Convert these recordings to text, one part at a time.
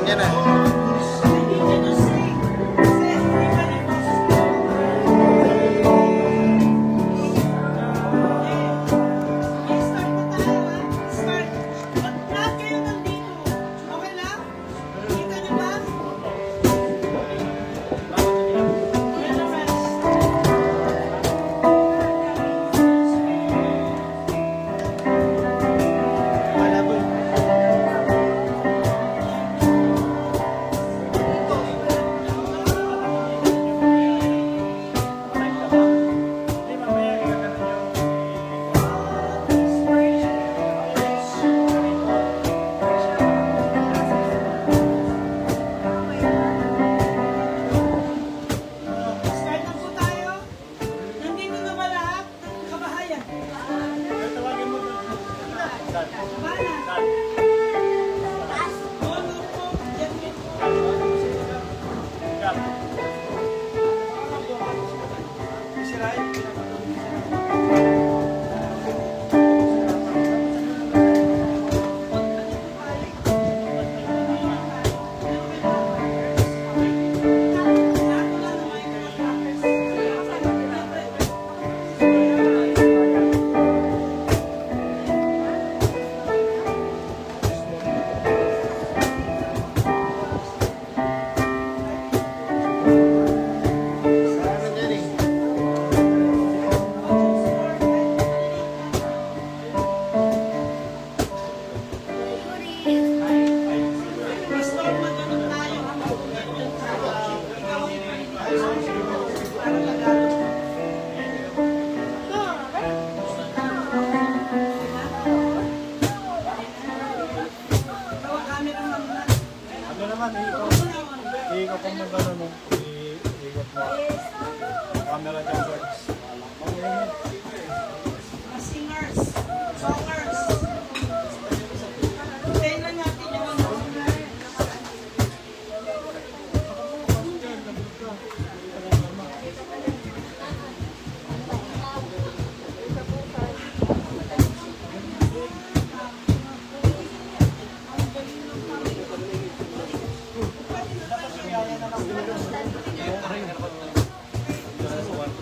niya na. Iikot mo ng gano'n mo. Iikot mo. Camera dyan, George. Singers, songers. Tingnan natin yung ano.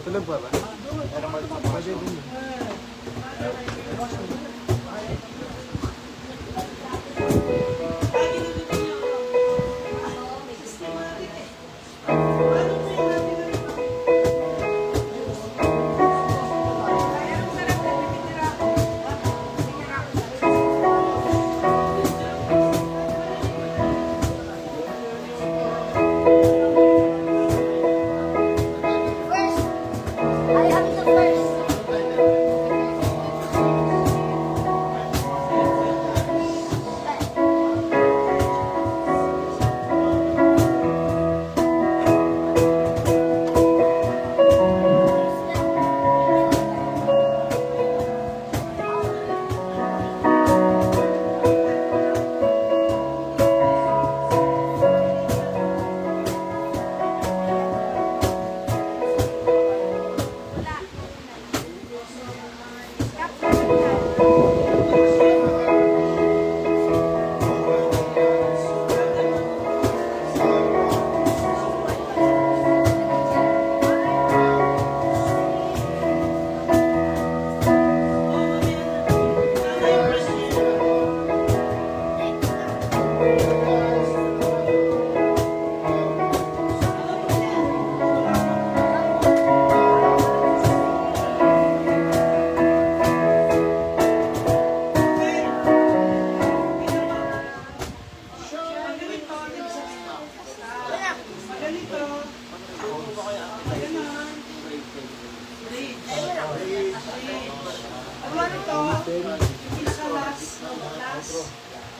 Tulog ba ba? Pwede din. I am the first.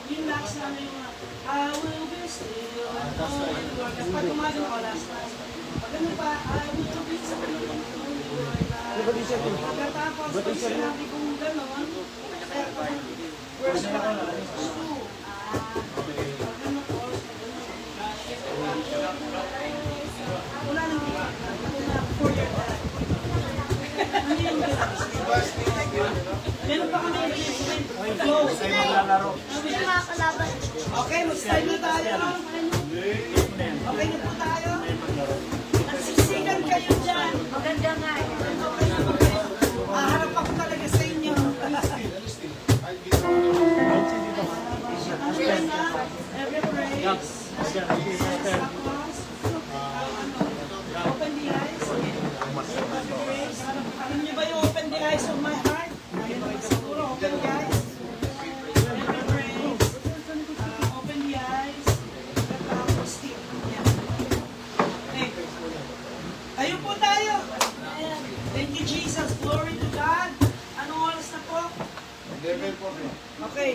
Yung last namin yung I will be still pag umaga ako last time. Pag ano pa, I will be still pagkatapos, pag sinabi kong gano'n, verse 1, verse 2. Pag ano po, wala nang iba. Ako na 4-year dad. Hindi yung meron pa kami flow. Sa'yo maglalaro. Sino mga kalaban? Okay, mag-start na tayo. Okay na po tayo. Nagsisigan kayo dyan. Maganda nga eh. Harap ako talaga sa inyo. Every praise. Tapos, open the eyes. Praise. Alam niyo ba yung open the eyes of my heart? Siguro, open the eyes. Every praise. Open the eyes. Tapos, stick. Yan. Okay. Ayun po tayo. Thank you, Jesus. Glory to God. Anong oras na po? Okay.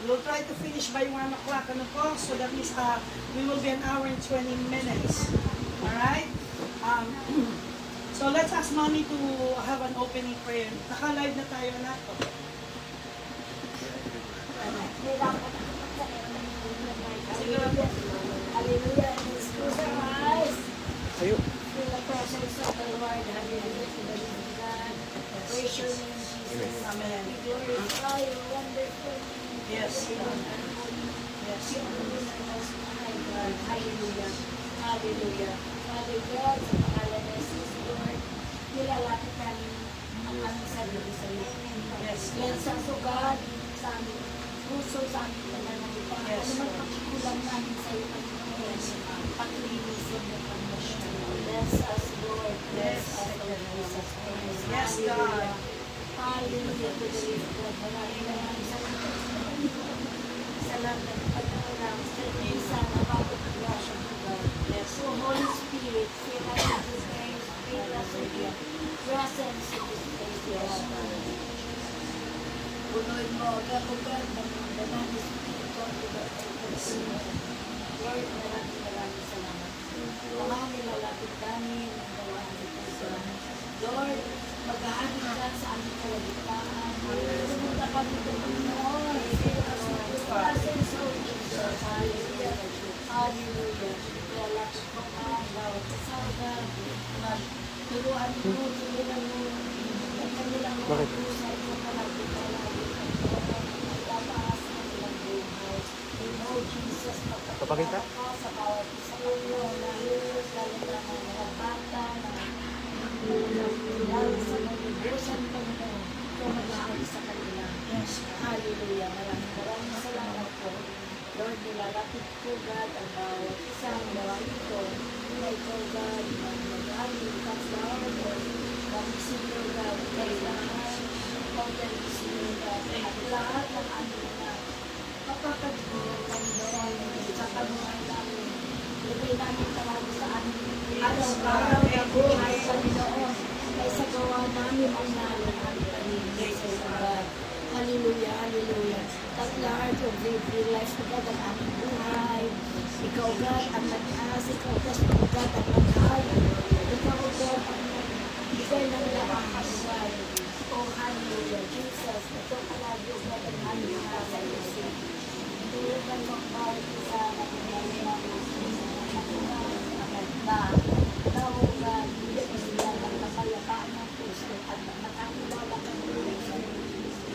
We'll try to finish by 1 o'clock. Ano po? So that means we will be an hour and 20 minutes. Alright? So let's ask Mommy to have an opening prayer. Naka-live na tayo na to. Sige lang po. Hallelujah. Let's close our eyes. Ayo. Feel the presence of the Lord. Hallelujah to the living God. Praise your name, Jesus. Amen. We glorify your wonderful name. Yes. Yes. Hallelujah. Hallelujah. Father God, sa pangalan ng Jesus, Lord, nilalapit namin ang aming sarili sa iyo. Yes. Yan sa sugat, sa aming puso, sa aming pananalita. Yes. Ano man pakikulang namin sa iyo, Panginoon, paglinisin ng Panginoon. Bless us, Lord. Bless us, Lord Jesus Christ. Yes, God. Hallelujah to the living God. Maraming salamat. Salamat pag-ulang sa isa na bakit grasya mo, God. Yes. So, Holy Spirit, fill us with this grace, fill us with your presence in this place, Lord. Punuin mo, agad-agad ng mga banal na Espiritu at Lord, maraming salamat. Ang mga nilalapit namin, ang gawaan nito sa Lord, mag-aagin ka sa aming kalagitnaan. Sumunta kami ito, Panginoon. Fill us with your presence, Lord Jesus. Hallelujah. Hallelujah. Lalapit mo ang bawat kasama. Turuan mo, turuan mo. Ang kanilang mga pusa at mga kalagitnaan. Tataas ang ilang buhay. Oh, Jesus, Papakita? ka sa bawat isa ko, lalo na mga bata na lalo sa malubusan, Panginoon, ikaw mag-aari sa kanila. Yes. Hallelujah. Maraming salamat po. Lord, nilalapit ko, God, ang bawat isang gawain ito. Na ikaw, God, mag-aari ka sa bawat ito. Pag-isipin, God, kailangan ikaw dahil isipin, God, at lahat ng aming na kapapagpunan, Panginoon, sa kabuhay namin. Lagay namin talaga sa aming araw-araw na buhay, Panginoon, ay sa gawa namin ang nalaman, Panginoon, sa God. Hallelujah, hallelujah. At Lord, of every life, God, ang aming buhay. Ikaw, God, ang nag-aas. Ikaw, God, ang mag-ahal. Ikaw, God, ang ibigay ng lahat ng buhay. Oh, hallelujah, Jesus. Ito palagi, God, ang aming buhay. Tulungan mo ang bawat isa na na tawag bigyan sila ng kapayapaan ng puso at nakakilala ka ng Diyos.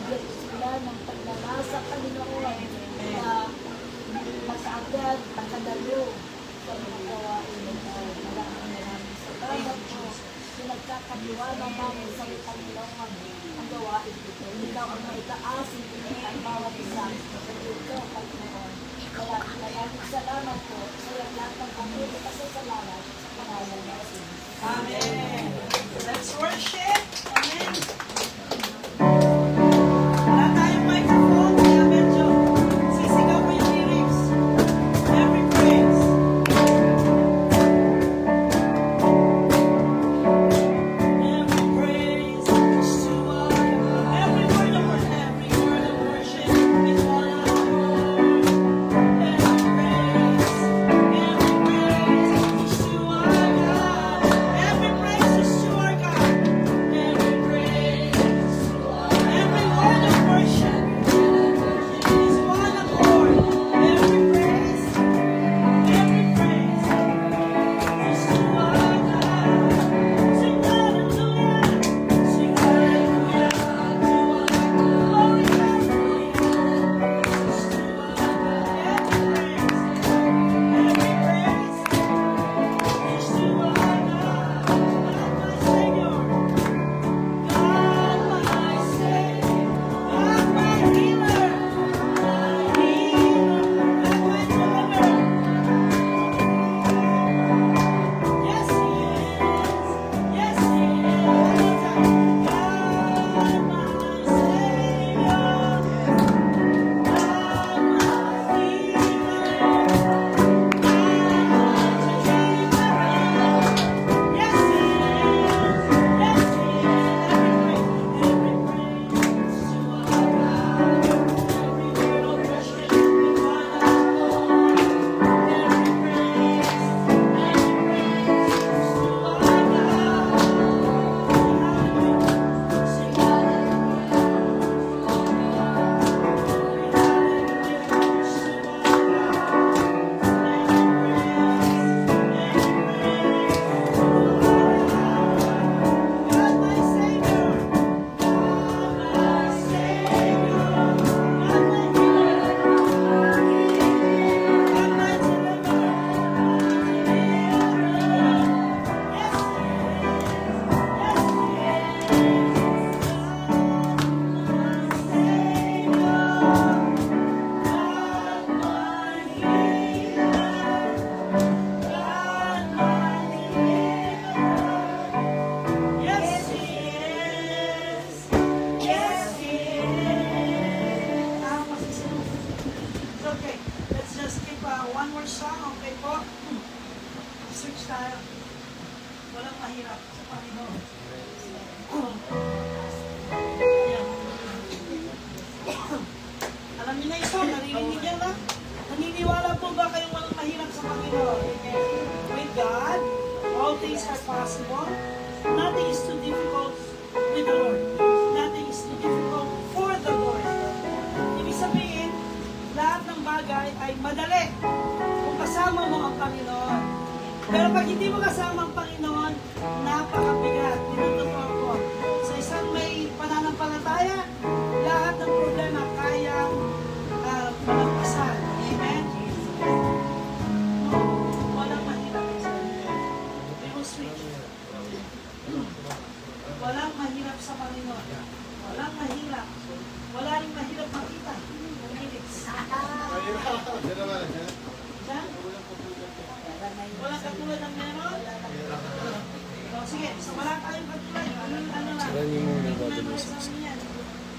Bigyan sila ng paglalasa, Panginoon, na makaagad, makadalo sa mga gawain nito. Maraming salamat po. Pinagkakatiwala namin sa Panginoon ang gawain nito. Ikaw ang maitaasin ang bawat isa. Ikaw, Panginoon. Kaya maraming salamat po sa lahat ng pamilya kasi salamat sa pangalan ng Jesus. Amen. Let's worship. Amen. Wala tayong microphone, kaya medyo sisigaw ko yung lyrics. Every praise. Every praise is to our God. Every word of worship is all our Lord. Every praise is to our God. Every praise. one more song, okay po? Search tayo. Walang mahirap sa Panginoon. Ayan. Alam niyo na ito, narinig niyo na? Naniniwala po ba kayong walang mahirap sa Panginoon? With God, all things are possible. Nothing is too difficult with the Lord. Nothing is too difficult for the Lord. Ibig sabihin, lahat ng bagay ay madali kung kasama mo ang Panginoon. Pero pag hindi mo kasama ang Panginoon, napakabigat. Tinuturo ko. Sa isang may pananampalataya, lahat ng problema kayang malagpasan. Amen? Walang mahirap. We will switch. Walang mahirap sa Panginoon. Walang mahirap. Wala rin mahirap makita. Diyan? Walang katulad ng meron? O, sige, so wala tayong katulad. Ano lang? Memorize namin yan.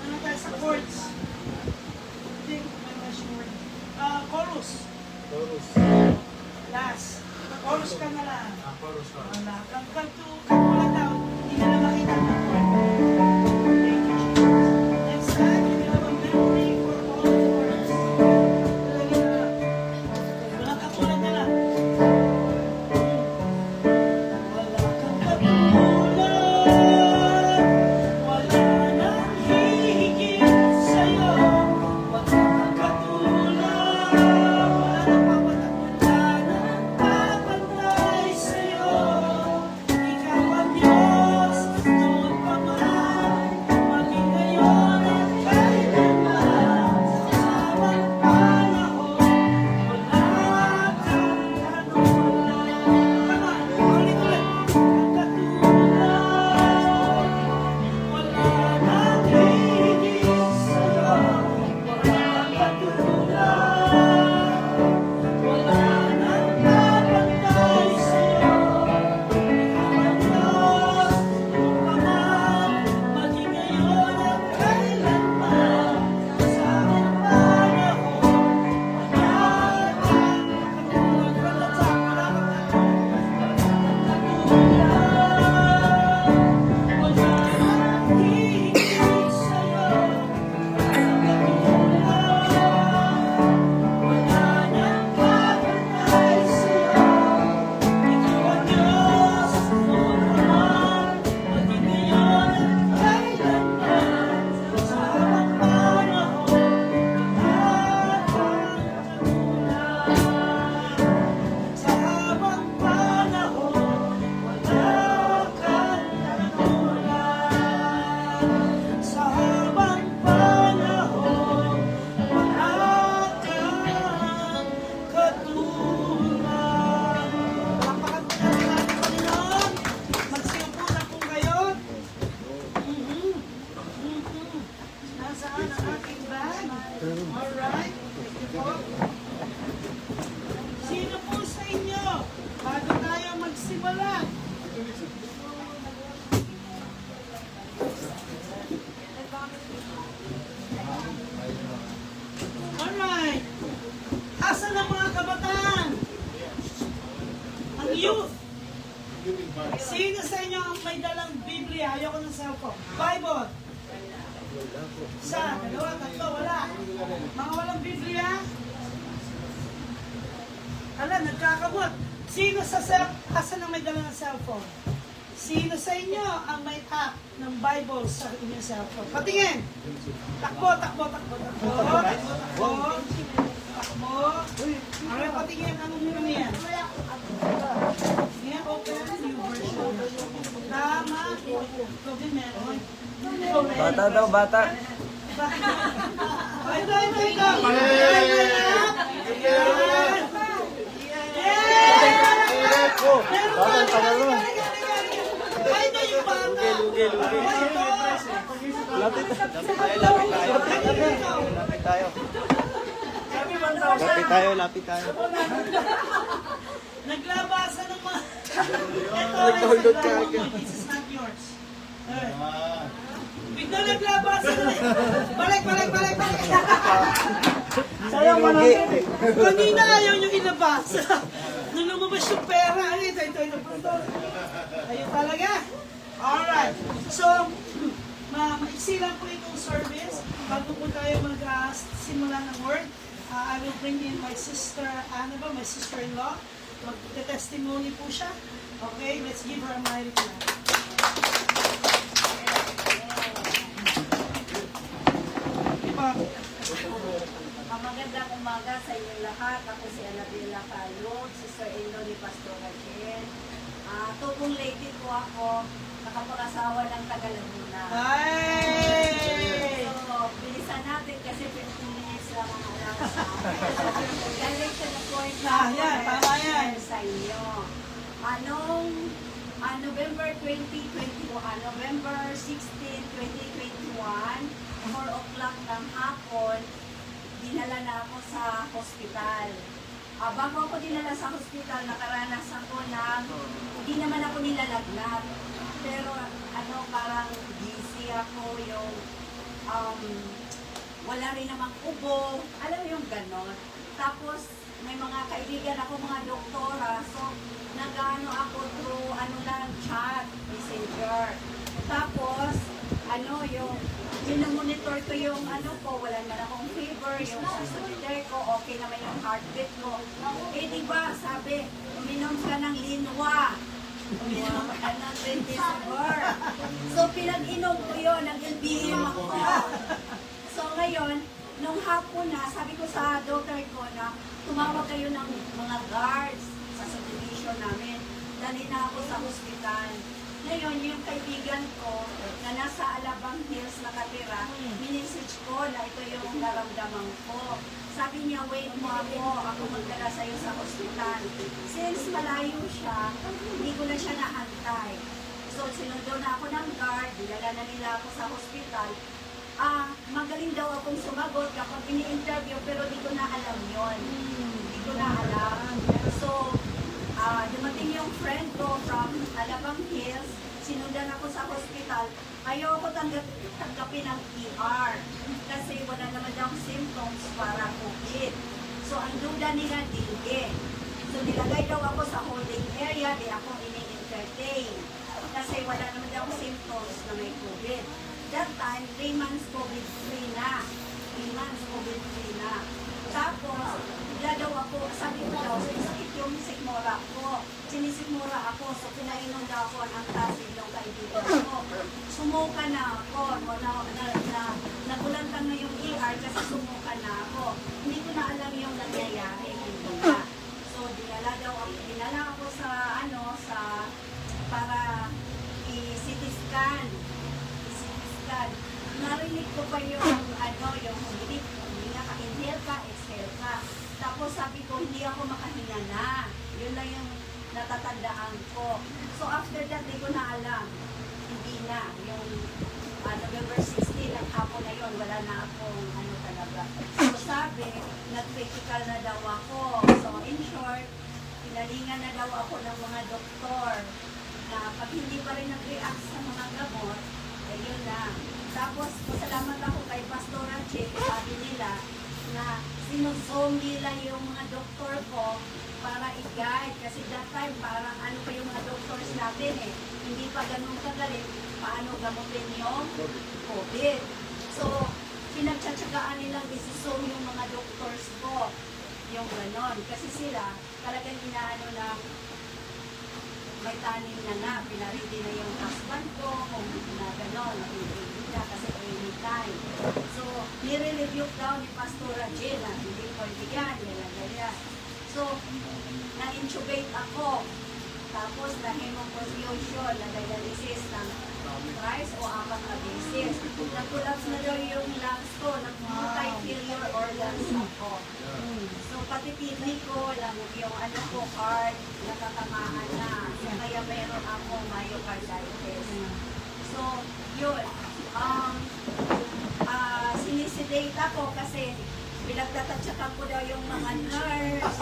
Ano tayo sa chords? Hindi, memorize yung word. Chorus. Last. Chorus ka na lang. Wala. Katulad daw, hindi na lang makita ng chord. Thank you, Jesus. Next time, you have a memory for all the words. Lagi na lang. Walang katulad na lang. Wala kang katulad. Wala nang hihigit sa'yo. Wala kang katulad. Wala nang papatag. Wala nang papatay sa'yo. Ikaw ang Diyos, noon pa man, maging ngayon at kailanman. Sa tamang panahon, wala kang katulad. Come on, ulit-ulit. Ang katulad. Wala nang hihigit sa'yo. Wala kang katulad. Wala nang papatay sa'yo. Ikaw ang Diyos, noon pa man, maging ngayon at kailanman. Sa tamang panahon, wala kang katulad. Wala kang sa habang panahon, wala kang katulad. Sa habang panahon, wala kang katulad. Palakpakan po natin ang Panginoon. Magsiupo na po kayo. Nasaan ang aking bag? Alright. Thank you po. Sino po sa inyo, bago tayo magsimula, alright, asan ang mga kabataan? Ang youth. Sino sa inyo ang may dalang Biblia? Ayoko ng cellphone. Bible. Isa, dalawa, tatlo, wala. Mga walang Biblia? Ala, nagkakamot. Sino asan ang may dala ng cellphone? Sino sa inyo ang may app ng Bible sa inyong cellphone? Patingin! Takbo, takbo, takbo, takbo. Takbo. Takbo. Alright, patingin. Anong nyo yan? Yan, open. New version. Tama. Ito din meron. Bata daw, bata. Ito. Bakit tagal mo? Ay, ito yung bata. Lapit tayo. Naglabasan ng mga... Ito, Nagtahulog ka agad. This is not yours. Alright. Bigla naglabas. Balik. Sayang mo na. Kanina ayaw nyo ilabas. Nung lumabas yung pera, ito. Ayun talaga. Alright. So, maiksi lang po itong service. Bago po tayo mag-simula ng word, I will bring in my sister, my sister-in-law. Mag-testimony po siya. Okay, let's give her a mighty clap. Magandang umaga sa inyong lahat. Ako si Anabela Calog, sister-in-law ni Pastor Rachel. Tubong lady po ako, nakapag-asawa ng Tagalaguna. Hey! So, bilisan natin kasi 15 minutes lang ang alam sa akin. Galing siya na point na ako Yan, tama yan. sa inyo. November 2021, November 16, 2021, 4 o'clock ng hapon, dinala na ako sa hospital. Bago ako dinala sa hospital, nakaranas ako ng, hindi naman ako nilalagnat. Pero parang busy ako, yung wala rin namang ubo, alam mo yung ganon. Tapos may mga kaibigan ako, mga doktora, so nag-ano ako through chat, messenger. Tapos yung minamonitor ko yung wala naman akong fever, yung sa solitaire ko, okay naman yung heartbeat ko. Diba, sabi, uminom ka ng linwa. Uminom ka ng Remdesivir. So, pinag-inom ko yun, nag-LBM ako. So, ngayon, nung hapon na, sabi ko sa doctor ko na tumawag kayo ng mga guards sa subdivision namin. Dali na ako sa hospital. Ngayon, yung kaibigan ko na nasa Alabang Hills nakatira, minisage ko na ito yung naramdaman ko. Sabi niya, wait mo ako magdala sa'yo sa hospital. Since malayo siya, hindi ko na siya naantay. So, sinundo na ako ng guard, dinala na nila ako sa hospital. Magaling daw akong sumagot kapag ini-interview, pero di ko na alam yon. Di ko na alam. So, dumating yung friend ko from Alabang Hills, sinundan ako sa hospital. Ayoko tanggapin ang ER kasi wala naman daw symptoms para COVID. So, ang duda nila, dengue. So, nilagay daw ako sa holding area, di ako ini-entertain. Kasi wala naman daw symptoms na may COVID. That time, 3 months COVID-free na. 3 months COVID-free na. Tapos, bigla daw ako, sabi ko daw, sakit yung sikmura ko. Sinisikmura ako, so pinainom daw ako ng tasin ng kaibigan ko. Sumuka na ako, nagulantang na yung ER kasi sumuka na ako. Hindi ko na alam yung nangyayari, hindi na. So, dinala ako sa, para i-CT scan. Narinig ko pa yung hindi nga ka-inhale ka, exhale ka. Tapos sabi ko, hindi ako makahinga na. Yun lang yung natatandaan ko. So after that, hindi ko na alam. Hindi na. Yung November 16, ang hapon na yun, wala na akong talaga. So sabi, nag-critical na daw ako. So in short, pinalingan na daw ako ng mga doktor na pag hindi pa rin nag-react sa mga gamot, yun lang. Tapos, pasalamat ako kay Pastor Rachel, sabi nila na sinusong nila yung mga doktor ko para i-guide. Kasi that time, parang pa yung mga doctors natin hindi pa ganun kagaling paano gamutin yung COVID. So, pinagtsatsagaan nilang isisong yung mga doctors ko, yung ganon. Kasi sila, talagang inaano na may tanin na nga, pinaredy na yung husband ko, kung na gano'n, hindi na kasi anytime. So, nire-review daw ni Pastor Rachel na hindi pwede yan, ganyan. So, na-intubate ako. Tapos, na-hemopulsion, na-dialysis ng thrice o 4 na beses. Nag-collapse na daw yung lungs ko, nag-multi-failure organs ako. So, pati kidney ko, yung heart, natatamaan na. So, kaya meron ako myocarditis. So, yun. Sinisedate ako kasi pinagtatatsyakan ko daw yung mga nurse,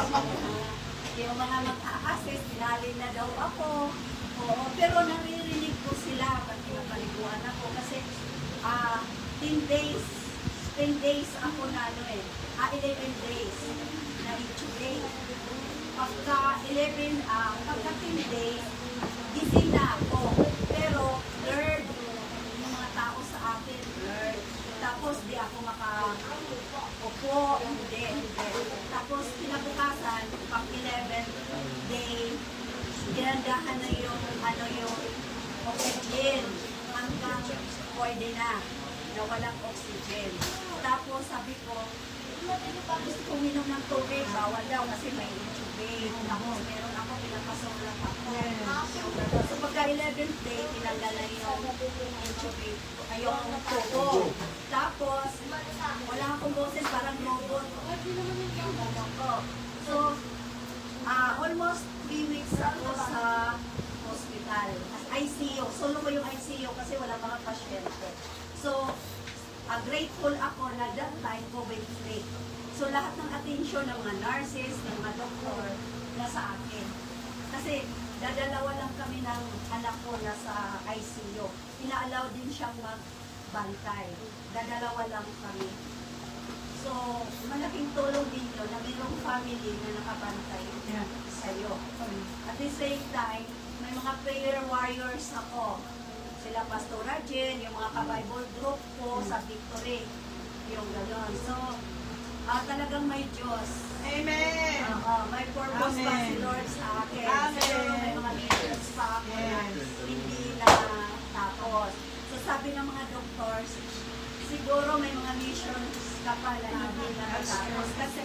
yung mga mag-a-assist, dinalin na daw ako. Oo, pero naririnig ko sila pag pinapaliguan ako kasi 10 days, 10 days ako na 11 days na intubate. Pagka 10 days, gising na ako. Pero, blurred yung mga tao sa akin, blurred. Tapos, di ako makaupo, hindi. Tapos, kinabukasan, pag 11th day, ginandahan na yung oxygen hanggang pwede na walang oxygen. Tapos sabi ko, gusto ko uminom ng tubig, bawal daw kasi may intubate. Tapos meron ako, pinapasok lang ako. So pagka 11th day, tinanggal na yung intubate, ay yung tubo. Tapos, wala akong boses, parang robot. So, almost 3 weeks ako sa hospital. ICU. Solo ko yung ICU kasi wala mga pasyente. So, grateful ako na that time COVID-free. So, lahat ng attention ng mga nurses, ng mga doktor, nasa akin. Kasi, dadalawa lang kami ng anak ko na sa ICU. Ina-allow din siyang magbantay. Dadalawa lang kami. So, malaking tulong din yun na mayroong family na nakabantay sa'yo. At the same time, may mga prayer warriors ako. Sila Pastora Jen, yung mga ka-Bible group ko sa Victory. Yung gano'n. So, talagang may Diyos. Amen. May purpose pa si Lord sa akin. Amen. Siguro may mga missions pa ako na hindi na tapos. So, sabi ng mga doctors, siguro may mga missions ka pa na hindi na natapos. Kasi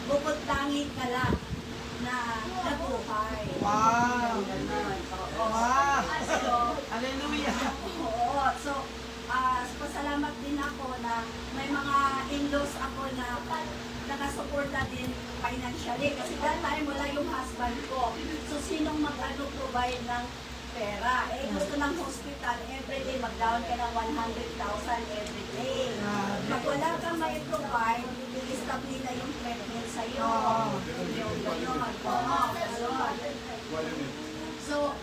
bukod tangi ka lang na nabuhay. Wow. Ganun. Oo. Wow. So, Hallelujah. oo. So, pasalamat din ako na may mga in-laws ako na nakasuporta din financially. Kasi that time wala yung husband ko. So, sinong mag-provide ng pera? Gusto ng hospital, everyday mag-down ka ng 100,000 everyday. Pag wala kang may provide, i-stop nila yung treatment sa'yo. Yung gano'n. So,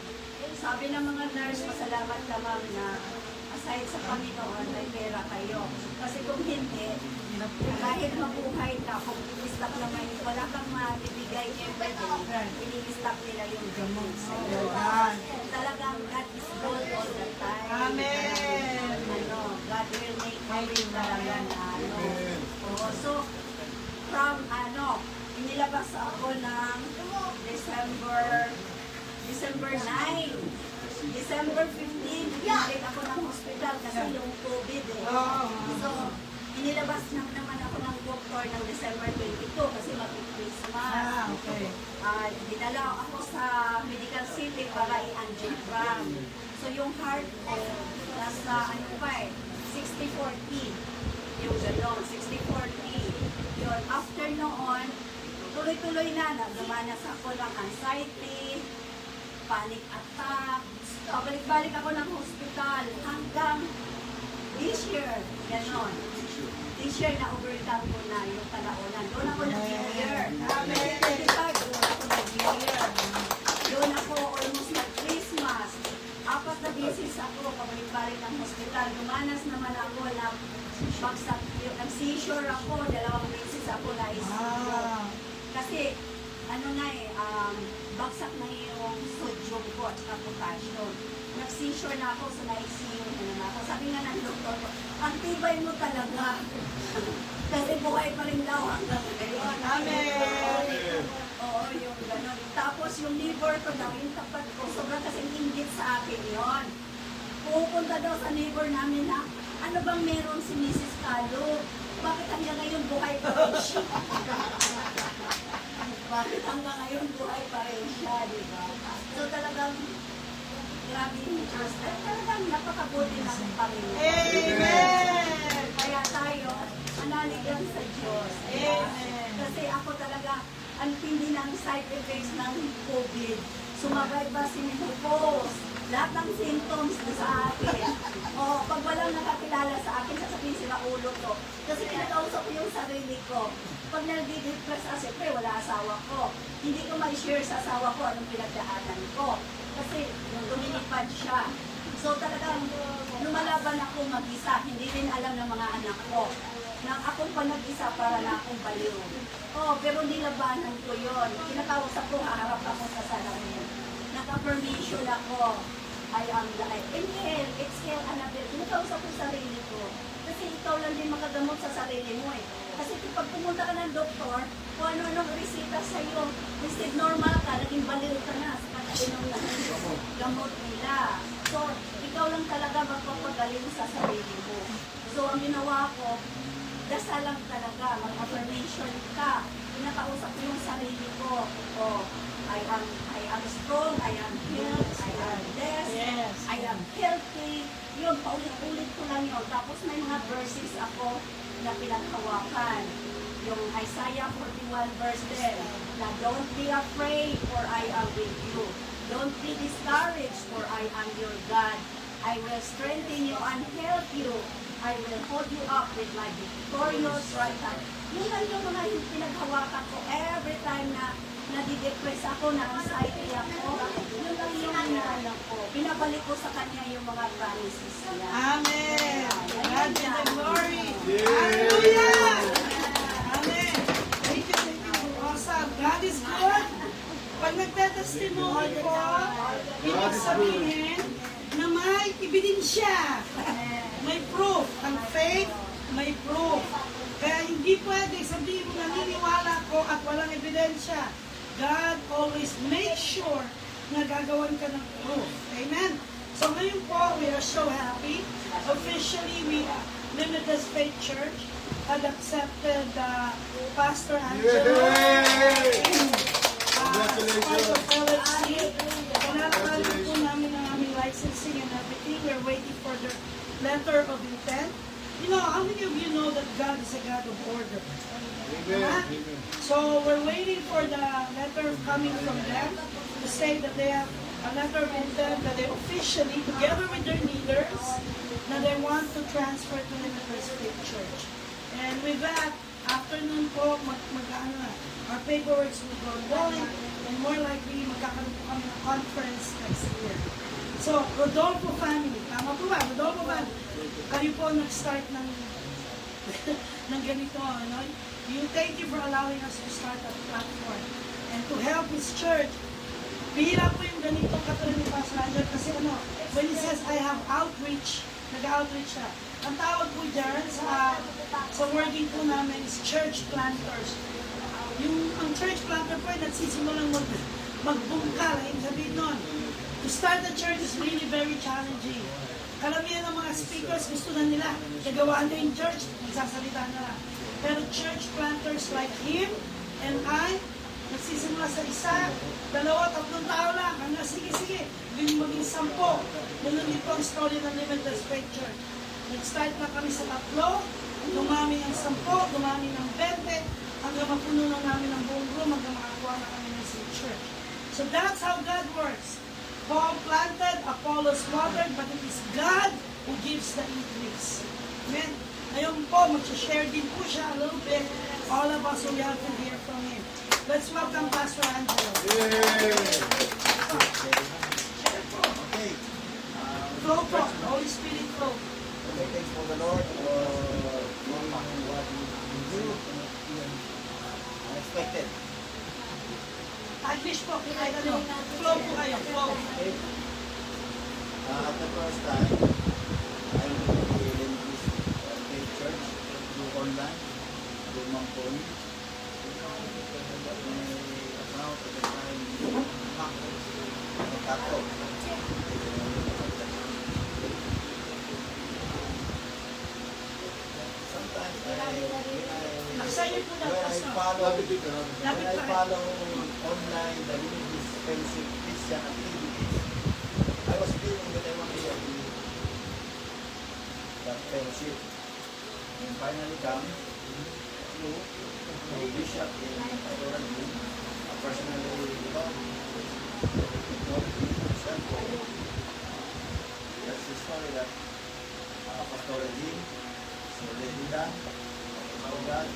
sabi ng mga nurse, pasalamat ka ma'am na aside sa Panginoon, may pera kayo. Kasi kung hindi, kahit mabuhay ka, kung i-stop naman, wala kang mabibigay everyday, i-stop nila yung gamot sa'yo. Talagang God is good all the time. Amen. God will make a way talaga na So, from inilabas ako ng December 9. December 15, pinalik ako ng hospital kasi yung COVID So, inilabas naman ako ng doktor ng December 22 kasi mag-Christmas. Okay. Dinala ako sa medical city para i-angiogram. So, yung heart ko, nasa 60-40. Yung gano'n, 60-40. Yun, after noon, tuloy-tuloy na, nagamanas ako ng anxiety, panic attack, pabalik-balik ako ng hospital hanggang this year, gano'n. This year, na-overcome ko na yung kalaunan. Doon ako nag-New Year. Amen. Doon ako nag-New Year. Doon ako almost nag-Christmas. 4 na beses ako, pabalik-balik ng hospital. Dumanas naman ako ng bagsak, nag-seizure ako, 2 beses ako na ICU. Kasi, bagsak na yung sodium ko at saka potassium. Nag-seizure na ako sa ICU na naman ako. Sabi nga ng doktor ko, ang tibay mo talaga. Kasi buhay pa rin daw hanggang ngayon. Amen. Oo, yung gano'n. Tapos yung liver ko daw, yung tapat ko, sobrang kasing inggit sa akin yon. Pupunta daw sa neighbor namin na, ano bang meron si Mrs. Calo? Bakit hanggang ngayon buhay pa rin siya? Bakit hanggang ngayon buhay pa rin siya, di ba? So talagang, grabe yung Diyos. Talagang napakabuti ng Panginoon. Amen. Kaya tayo, manalig lang sa Diyos. Amen. Kasi ako talaga, ang tindi ng side effects ng COVID. Sumabay ba si menopause? Lahat ng symptoms na sa akin. O, pag walang nakakilala sa akin, sasabihin sila ulo ko. Kasi kinakausap ko yung sarili ko. Pag nag-depress siyempre wala asawa ko. Hindi ko ma-share sa asawa ko anong pinagdaanan ko. Kasi nung lumilipad siya, So talagang lumalaban ako mag-isa, hindi rin alam ng mga anak ko na akong pa nag-isa para na akong baliw. Oh, pero nilabanan ko yon. Kinakausap ko, haharap ako sa salamin. Naka-permission ako. I am like, inhale, exhale, Annabelle. Kinakausap ko sarili ko. Kasi ikaw lang din makagamot sa sarili mo eh. Kasi kapag pumunta ka ng doktor, kung ano-anong resita sa'yo, instead normal ka, naging baliw ka na sa kakainom na gamot nila. So, ikaw lang talaga magpapagaling sa sarili mo. So, ang ginawa ko, dasal lang talaga, mag-affirmation ka. Pinakausap ko yung sarili ko. Oh, I am strong, I am healed, I am blessed, Yes. I am healthy. Yun, paulit-ulit ko lang yun. Tapos may mga verses ako na pinaghawakan. Yung Isaiah 41 verse 10, na don't be afraid for I am with you. Don't be discouraged for I am your God. I will strengthen you and help you. I will hold you up with my victorious right hand. Yun lang yung mga pinaghawakan ko every time na nadidepress ako, na-anxiety ako. Yun lang yung hinahanap ko. Binabalik ko sa kanya yung mga promises niya. Amen. God be the glory. Hallelujah. Amen. Thank you. Awesome. God is good. Pag nagtatestimony ko, ibig sabihin na may ebidensya. May proof. Ang faith, may proof. Kaya hindi pwede sabihin mo naniniwala ko at walang ebidensya. God always makes sure na gagawan ka ng proof. Amen? So ngayon po, we are so happy. Officially, Limitless Faith Church had accepted Pastor Angelo. Part of LFC. Pinapalad po namin ang aming licensing and everything. We're waiting for the letter of intent. You know, how many of you know that God is a God of order? Amen. So we're waiting for the letter coming from them to say that they have a letter of intent that they officially, together with their leaders, that they want to transfer to Limitless Faith Church. And with that, afternoon po, our paperwork will go rolling, and more likely, magkakaroon po kami ng conference next year. So, Rodolfo family, tama po ba? Rodolfo family, kayo po nag-start ng ng ganito, ano? Thank you for allowing us to start that platform. And to help His church, bihira po yung ganito katulad ni Pastor Angel kasi when he says, I have outreach, nag-outreach siya. Ang tawag po dyan sa wording po namin is church planters. Ang church planter po ay nagsisimulang magbungkal, yung sabihin nun. To start a church is really very challenging. Karamihan ng mga speakers gusto na nila, nagawaan na yung church, magsasalita na lang. Pero church planters like him and I, nagsisimula sa 1, 2, 3 tao lang. Sige, maging 10. Ganun din po ang story ng Limitless Faith Church. Nag-start na kami sa 3, dumami ng 10, dumami ng 20, hanggang mapuno na namin ang buong room, hanggang makakuha na kami ng church. So that's how God works. Paul planted, Apollos watered, but it is God who gives the increase. Amen? Ngayon po, mag-share din po siya a little bit. All of us will have to hear from him. Let's welcome Pastor Angelo. Okay. Flow po. Holy Spirit flow. Okay, thanks for the Lord for what you do. Unexpected. English po. Flow po kayo. Flow. Okay. At the first time, I went to the Limitless Faith Church through online, through Mampon. My account at the time, Tato. Sometimes Nakasaya po na, when Pastor. I follow online the Limitless Christian activities, I was feeling that I want to be that fellowship. And finally come through my bishop in Pastoral Room, personally, that's the story that Pastoral Jim, so Leguda, God,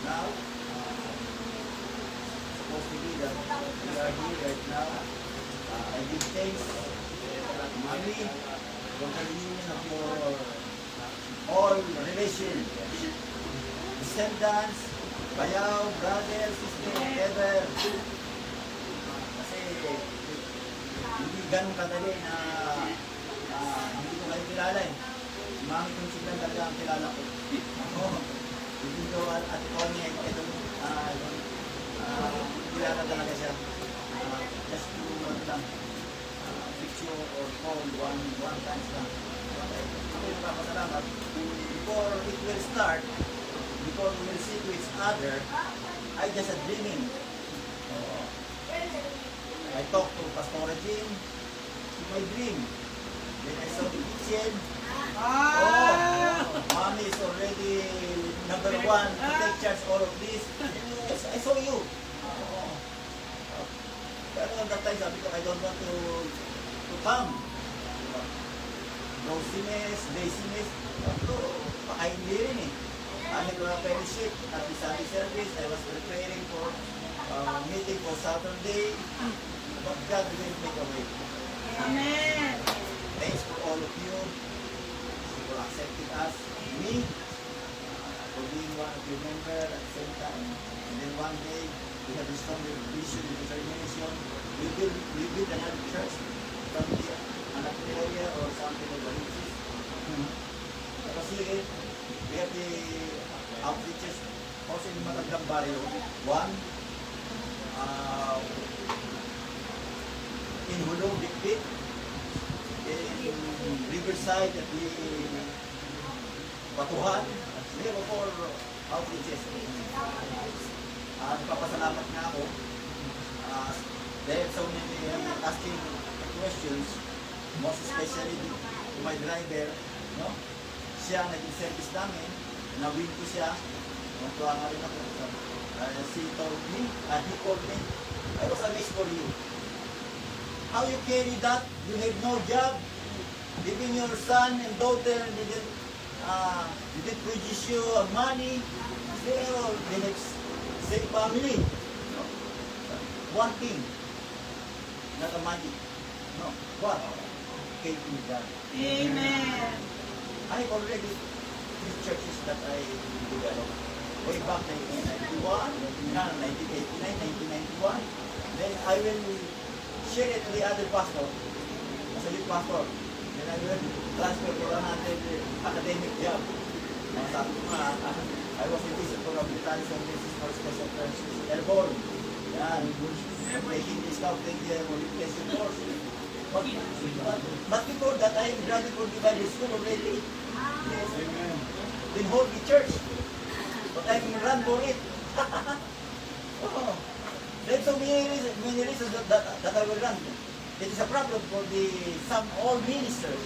now, supposed to be that we are here right now. I give thanks Mommy, from the reunion of your all relation, descendants, bayaw, brother, sister, whatever. Kasi hindi ganun kadali na hindi ko kayo kilala eh. Si Mami kung siglan talaga ang kilala ko. Hindi ko at Tony, ito, kilala talaga siya. Just to lang, picture or call one times lang. Ako yung papasalamat. Before it will start, before we will see to each other, I just a dreaming. I talked to Pastor Jean, to my dream. Then I saw the kitchen. Mommy is already number one to take charge all of this. Yes, I saw you. Pero at that time, sabi ko, I don't want to come. Rosiness, laziness, baka hindi rin eh. I had a fellowship at the Sunday service. I was preparing for meeting for Saturday. But God will make a way. Amen. Thanks for all of you for accepting us, me, for being one of your members at the same time. And then one day, we have a strong vision and determination. We build another church from the another area or something like that. Kasi we have the outreaches also in Matandang Barrio. One, in Hulong, Dikdik, in Riverside at the Batuhan. We have 4 outreaches. Nagpapasalamat nga ako. Dahil so many asking questions, most especially to my driver, no? Siya naging service namin, na-win ko siya. Natuwa nga rin ako. He told me, he called me, I was amazed for you. How you carry that? You have no job. Even your son and daughter didn't produce you money. They have same family. No. One thing, not a money. No. What? Came to God. Amen. I have already these churches that I developed way back 1991, 1989, 1991. Then I will share it to the other pastor, as a youth pastor. Then I will transfer for another academic job. Sabi ko nga, I was in this for Britannic Services for Special Churches, Airborne. Yan. Taking this scouting modification course. But before that, I graduated from Divided School already. Yes. Amen. Then hold the church. But I can run for it. Oh. There's so many reasons that I will run. It is a problem for all ministers.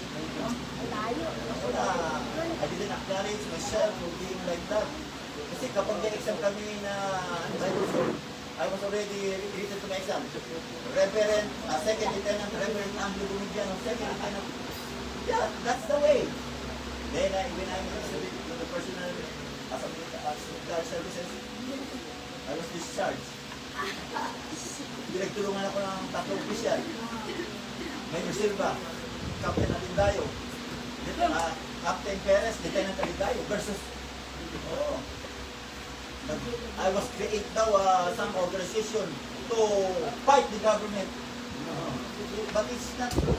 I didn't acknowledge myself for being like that. Kasi kapag exam kami na Bible school, I was already written to my exam. Reverend, second lieutenant, Reverend Angelo Bumidiano, second lieutenant. Yeah, that's the way. Then when I was to the personal as military services, I was discharged. Pinagtulungan ako ng 3 opisyal. Major Silva, Captain Alindayo, Captain Perez, Lieutenant Alindayo versus I was create daw some organization to fight the government. But it's not true.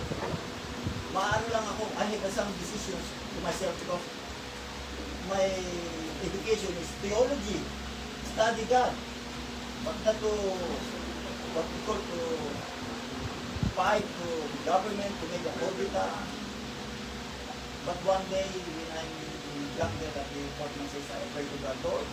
Maano lang ako, I have some decisions to myself because my education is theology, study God. But not to what we call to fight to government to make a kudeta. But one day when I'm younger at the Portman says I pray to the Lord.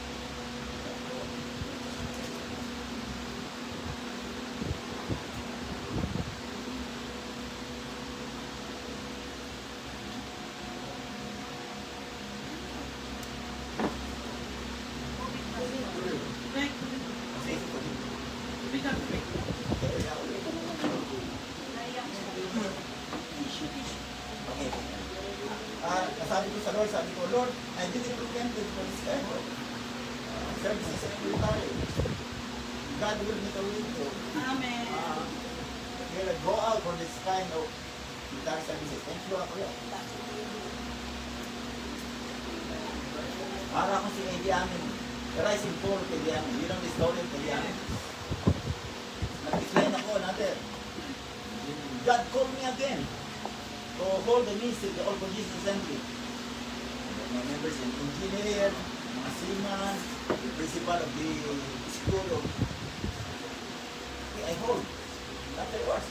Sabi ko, Lord, I didn't repent for this kind of services and military. God will make a way to Amen. go out for this kind of Guitar services. Thank you ako yun. Para ako si Eddie Amin. Rise and fall kay Eddie Amin. Yun ang discovery kay Eddie Amin. Nag-decline ako another. God called me again to hold the ministry of the All for Jesus Assembly. My members in engineer, mga seaman, the principal of the school of I hold. Afterwards,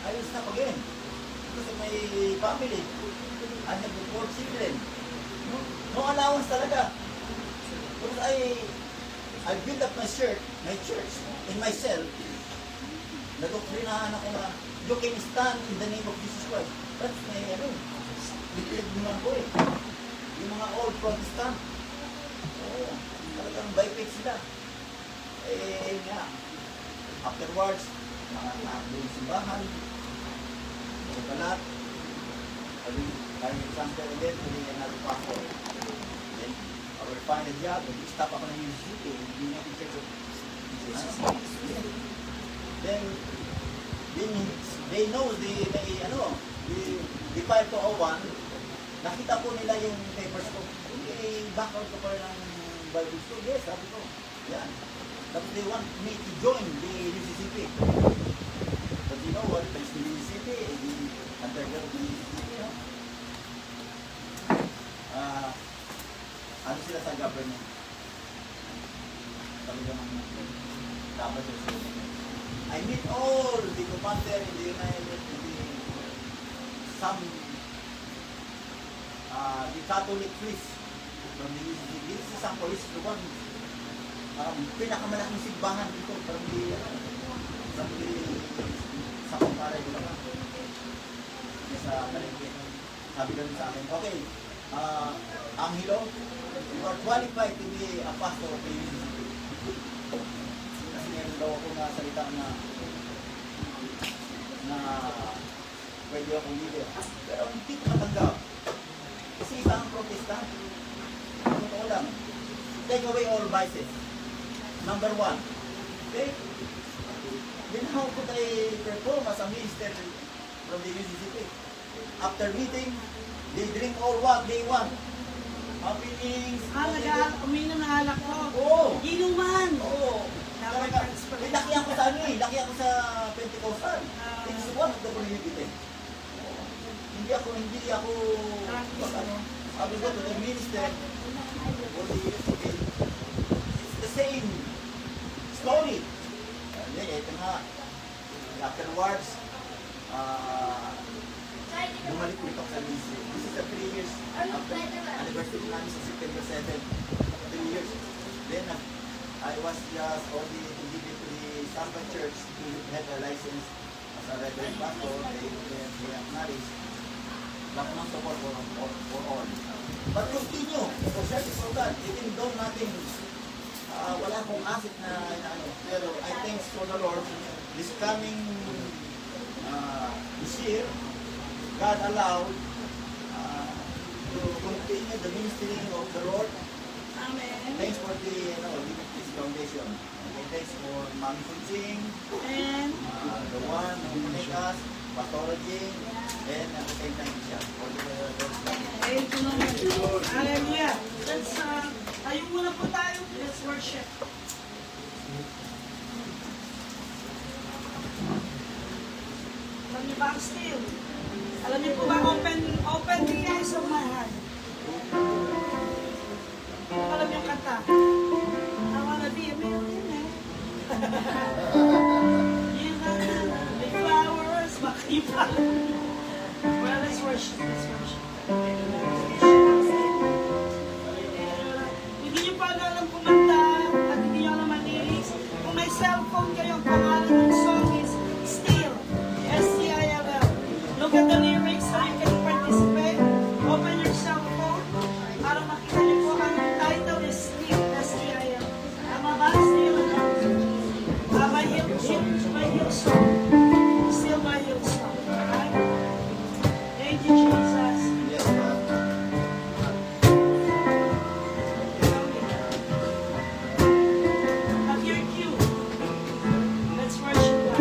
I will stop again. Because of my family. I have the 4 children. No allowance talaga. Because I built up my church in myself. Nadoktrinahan ako na you can stand in the name of Jesus Christ. That's my little naman ko eh. Yung mga old Protestant. Oo, talagang bypass sila. Eh nga. Afterwards, mga nakabili simbahan. O kalat. Kaya transfer again to another pastor. Then, I will find a job. Stop ako ng UCC. Hindi na i-check of Then they know the 5201, nakita po nila yung papers ko. Back out ko pa rin ng Bible school. Yes, sabi ko. Yan. Tapos they want me to join the UCCP. But you know what? There's the UCCP, the underground of the UCCP, no? Ano sila sa government? Talagang dapat sila. I meet all the commander in the United, the Catholic priest from the UCCP. This is ang police, the one pinakamalaking simbahan dito from sa kumpara yun lang. Sa Malengke. Sabi ganun sa akin, okay, Angelo, you are qualified to be a pastor of the UCCP. Kasi meron daw ako na salita na pwede akong leader. Pero hindi ko matanggap. Kasi iba ang protestant. Totoo lang. Take away all vices. Number 1. Okay? Then how could I perform as a minister from the UCCP? After meeting, they drink all what they want. Happenings. Uminom ng alak ko. Oo. Inuman. Oo. Talaga. May lakihan ko sa lakihan ko sa Pentecostal. It's one of the prohibited. Hindi ako sabi ko to the minister or the UCCP. It's the same story. Then, ito nga. Afterwards, bumalik ulit ako sa ministry. This is the 3 years after anniversary namin sa September 7. 3 years. Then, I was just only to give it to the Sampan Church to have a license as a reverend pastor. They acknowledge. Lahat ng support for all. But continue to search for God. Even though natin wala akong asset na pero I thanks for the Lord. This coming this year, God allowed to continue the ministry of the Lord. Amen. Thanks for the this foundation. Okay, thanks for Mami Kuching, And the one who connect us, Pastor Jing, and at the same time siya. For the thank you naman. Hallelujah. Let's, ayun muna po tayo. Let's worship. Alam niyo ba ang still? Alam niyo po ba, open the eyes of my heart. Alam niyo yung kanta? I wanna be a millionaire. You got the flowers, makipa. Well, let's worship. Let's worship. Hindi niyo pa alam kumanta at hindi niyo alam manilis. Kung may cellphone kayo, ang pangalan ng song is Still. S-T-I-L-L. Look at the lyrics so you can participate. Open your cell phone para makita niyo po ang title is Still. S-T-I-L. Tama ba? Still. My hill song. Still my hill song. Alright? Thank you, Jesus. yes, At your cue, let's worship God.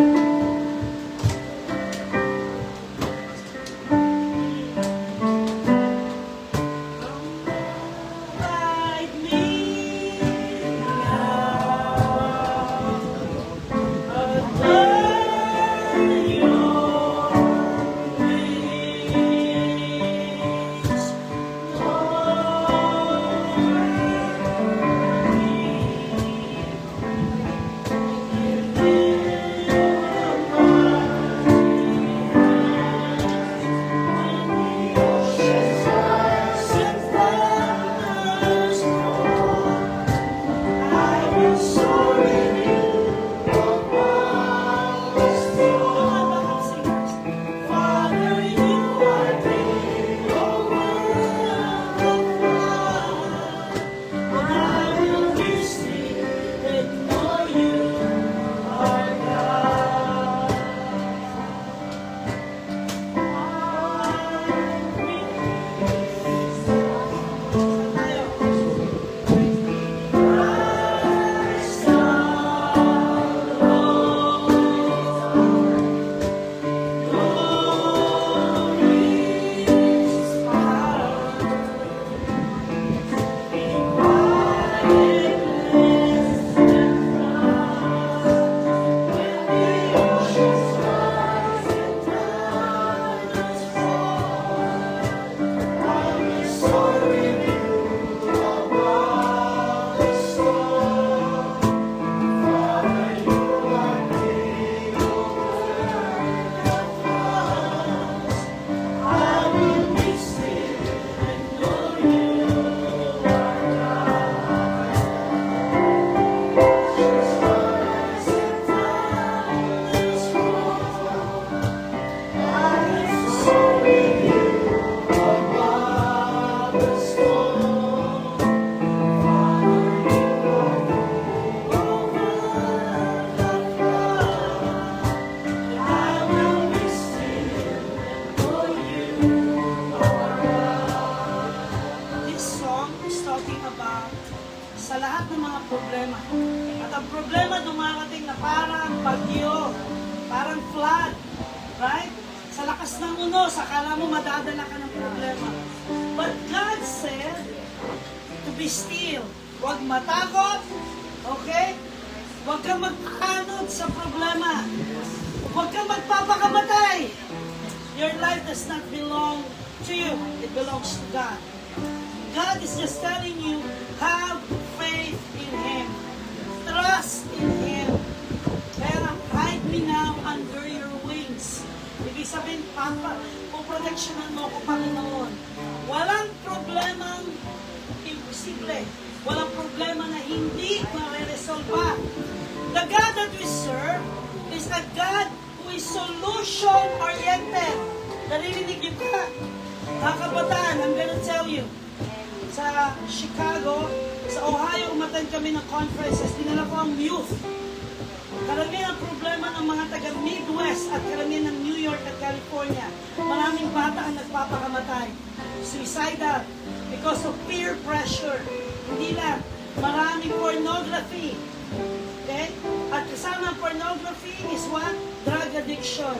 sa lahat ng mga problema. At ang problema dumarating na parang bagyo, parang flood, right? Sa lakas ng unos, akala mo madadala ka ng problema. But God said to be still. Huwag matakot, okay? Huwag kang magpakanod sa problema. Huwag kang magpapakamatay. Your life does not belong to you. It belongs to God. God is just telling you, have faith in Him. Trust in Him. Kaya hide me now under your wings. Ibig sabihin, puproteksyonan mo ko, Panginoon. Walang problemang imposible. Walang problema na hindi mareresolva. The God that we serve is a God who is solution-oriented. Narinig niyo ba? Mga kabataan, I'm gonna tell you, sa Chicago, sa Ohio, umattend kami ng conferences, dinala ko ang youth. Karamihan ang problema ng mga taga-Midwest at karamihan ng New York at California. Maraming bata ang nagpapakamatay. Suicidal because of peer pressure. Hindi lang. Maraming pornography. Okay? At kasama ang pornography is what? Drug addiction.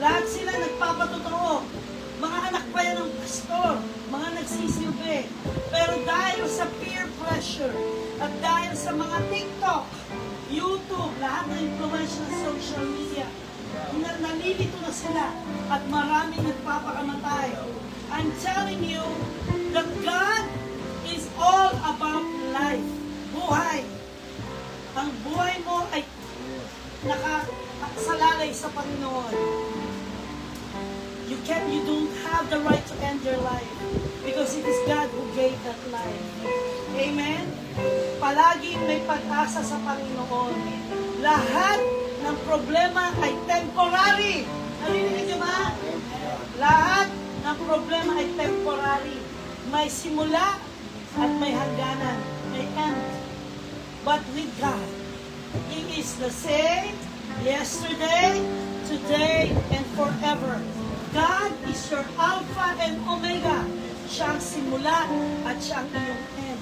Lahat sila nagpapatotoo. Mga anak pa yan ng pastor. Mga nagsisilbi. Pero dahil sa peer pressure at dahil sa mga TikTok, YouTube, lahat ng influence ng social media, nalilito na sila at maraming nagpapakamatay. I'm telling you that God is all about life. Buhay. Ang buhay mo ay nakasalalay sa Panginoon. You don't have the right to end your life because it is God who gave that life. Amen? Palagi may pag-asa sa Panginoon. Lahat ng problema ay temporary. Narinig niyo ba? Lahat ng problema ay temporary. May simula at may hangganan. May end. But with God, He is the same yesterday, today, and forever. God is your Alpha and Omega. Siya ang simula at siya ang iyong end.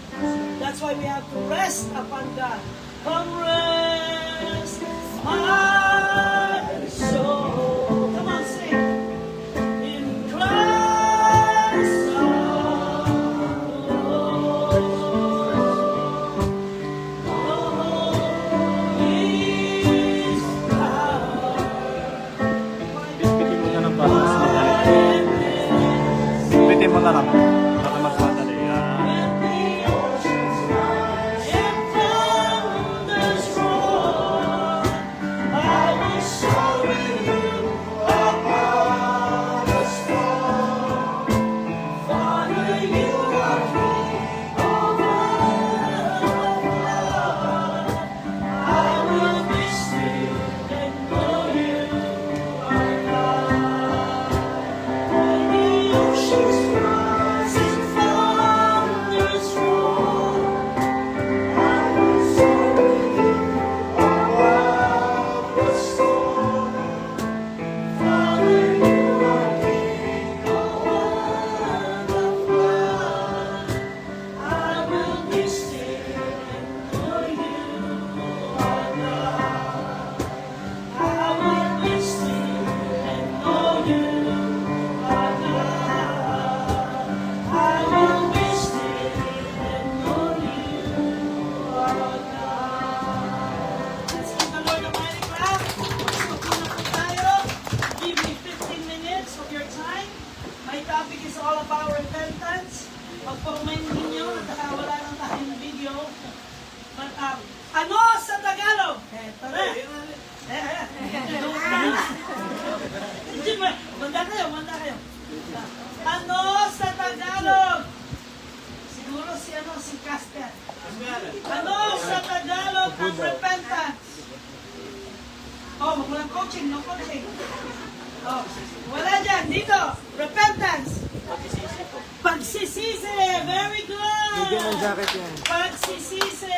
That's why we have to rest upon God. Come rest my soul. Come on, sing. In Christ alone. Oh, He's God. Manda kayo. Ano sa Tagalog? Siguro si Casper. Ano sa Tagalog ang repentance? Oh, walang coaching, no coaching. Oh, wala dyan. Dito, repentance. Pagsisisi. Very good. Bigyan ng jacket yan. Pagsisisi.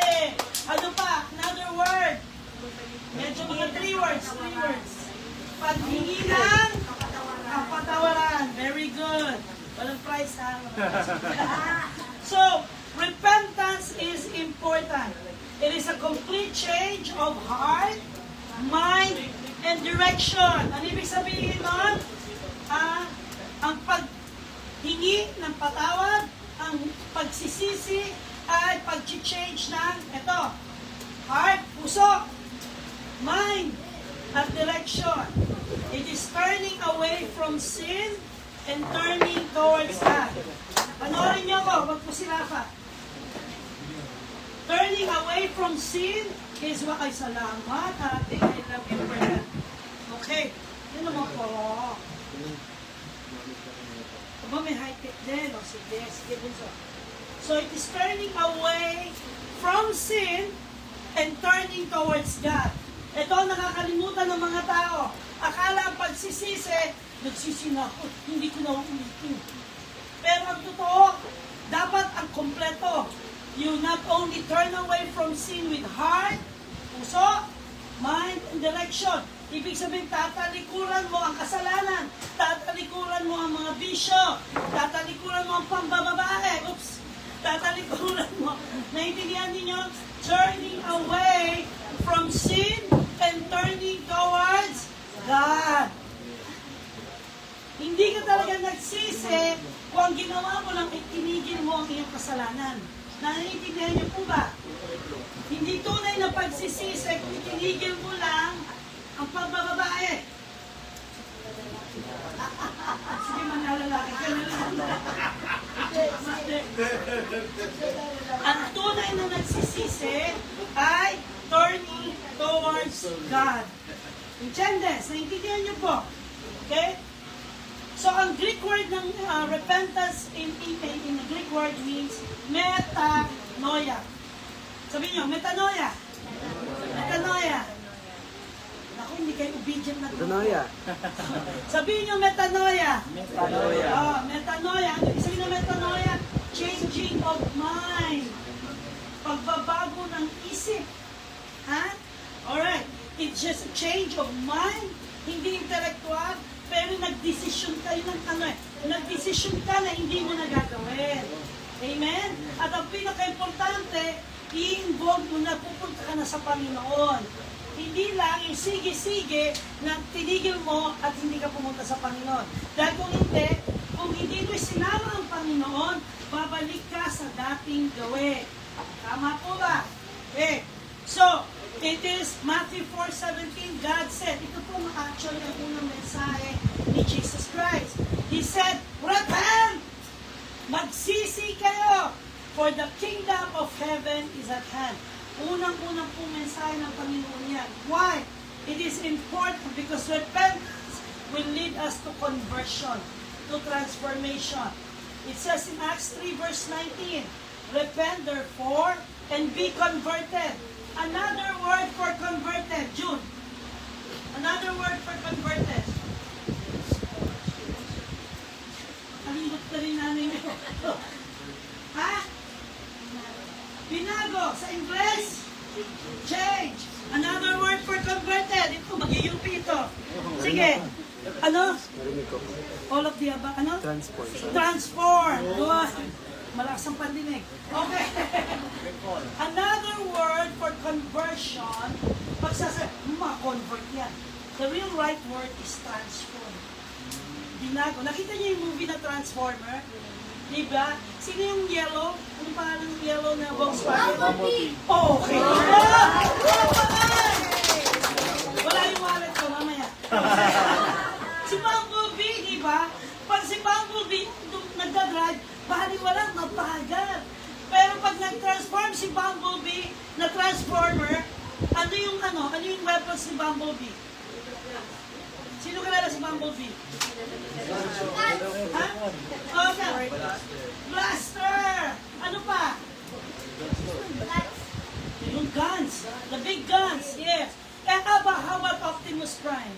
Ano pa? Another word. Medyo mga 3 words. Paghingi ng kapatawaran. Very good. Walang price ha. So, repentance is important. It is a complete change of heart, mind, and direction. Ano ibig sabihin nun? Ang paghingi ng patawad, ang pagsisisi, ay pag-change ng ito, heart, puso, mind, at direction. It is turning away from sin and turning towards God. Panoorin niyo ko, wag po sila pa. Turning away from sin is what ay salamat, ate. I love you for that. Okay. Yun naman po. Aba, may high-tech din. O, sige. Bunso. So, it is turning away from sin and turning towards God. Ito ang nakakalimutan ng mga tao. Akala ang pagsisisi, nagsisi na ako, hindi ko na ulitin. Pero ang totoo, dapat ang kompleto. You not only turn away from sin with heart, puso, mind, and direction. Ibig sabihin, tatalikuran mo ang kasalanan, tatalikuran mo ang mga bisyo, tatalikuran mo ang pambababae, tatalikuran mo. Naintindihan ninyo? Turning away from sin and turning towards God. Hindi ka talaga nagsisi kung ang ginawa mo lang ay tinigil mo ang iyong kasalanan. Naiintindihan niyo po ba? Hindi tunay na pagsisisi kung itinigil mo lang ang pagbababae. Sige, manalalaki ka na lang. Ang tunay na nagsisisi ay turning towards God. Entiendes? Naintindihan niyo po? Okay? So, ang Greek word ng repentance in the Greek word means metanoia. Sabihin niyo, metanoia. Metanoia. Naku, hindi kayo obedient na. Metanoia. Sabihin niyo, metanoia. Metanoia. Oh, metanoia. Ang ibig sabihin ng metanoia, changing of mind. Pagbabago ng isip. Ha? Alright. It's just a change of mind. Hindi intellectual. Pero nagdesisyon kayo ng nagdesisyon ka na hindi mo nagagawin. Amen? At ang pinaka-importante, i-involve mo na pupunta ka na sa Panginoon. Hindi lang yung sige-sige na tinigil mo at hindi ka pumunta sa Panginoon. Dahil kung hindi mo sinama ang Panginoon, babalik ka sa dating gawin. Tama po ba? Okay. So, it is Matthew 4:17. God said, ito po actually ang unang mensahe ni Jesus Christ. He said, repent! Magsisi kayo! For the kingdom of heaven is at hand. Unang-unang po mensahe ng Panginoon yan. Why? It is important because repentance will lead us to conversion, to transformation. It says in Acts 3 verse 19, repent therefore and be converted. Another word for converted, June. Another word for converted. Kalimot na rin namin ito. Ha? Binago. Sa English? Change. Another word for converted. Ito, mag-iupi ito. Sige. Ano? All of the above. Ano? Transform. Transform. Good. Malakas ang pandinig. Okay. Another word for conversion, ma-convert yan. The real right word is transform. Binago. Nakita niyo yung movie na Transformer? Diba? Sino yung yellow? Ano pangalan ng yellow na Volkswagen? Oh, okay. Wala yung wallet ko, mamaya. Si Bumblebee, diba? Pag si Bumblebee nagdadrive, baliwalang mabagal. Pero pag nag-transform si Bumblebee na Transformer, Ano yung weapons ni Bumblebee? Sino kilala si Bumblebee? Ha? Okay. Blaster! Ano pa? Yung guns. The big guns, yes. And how about Optimus Prime?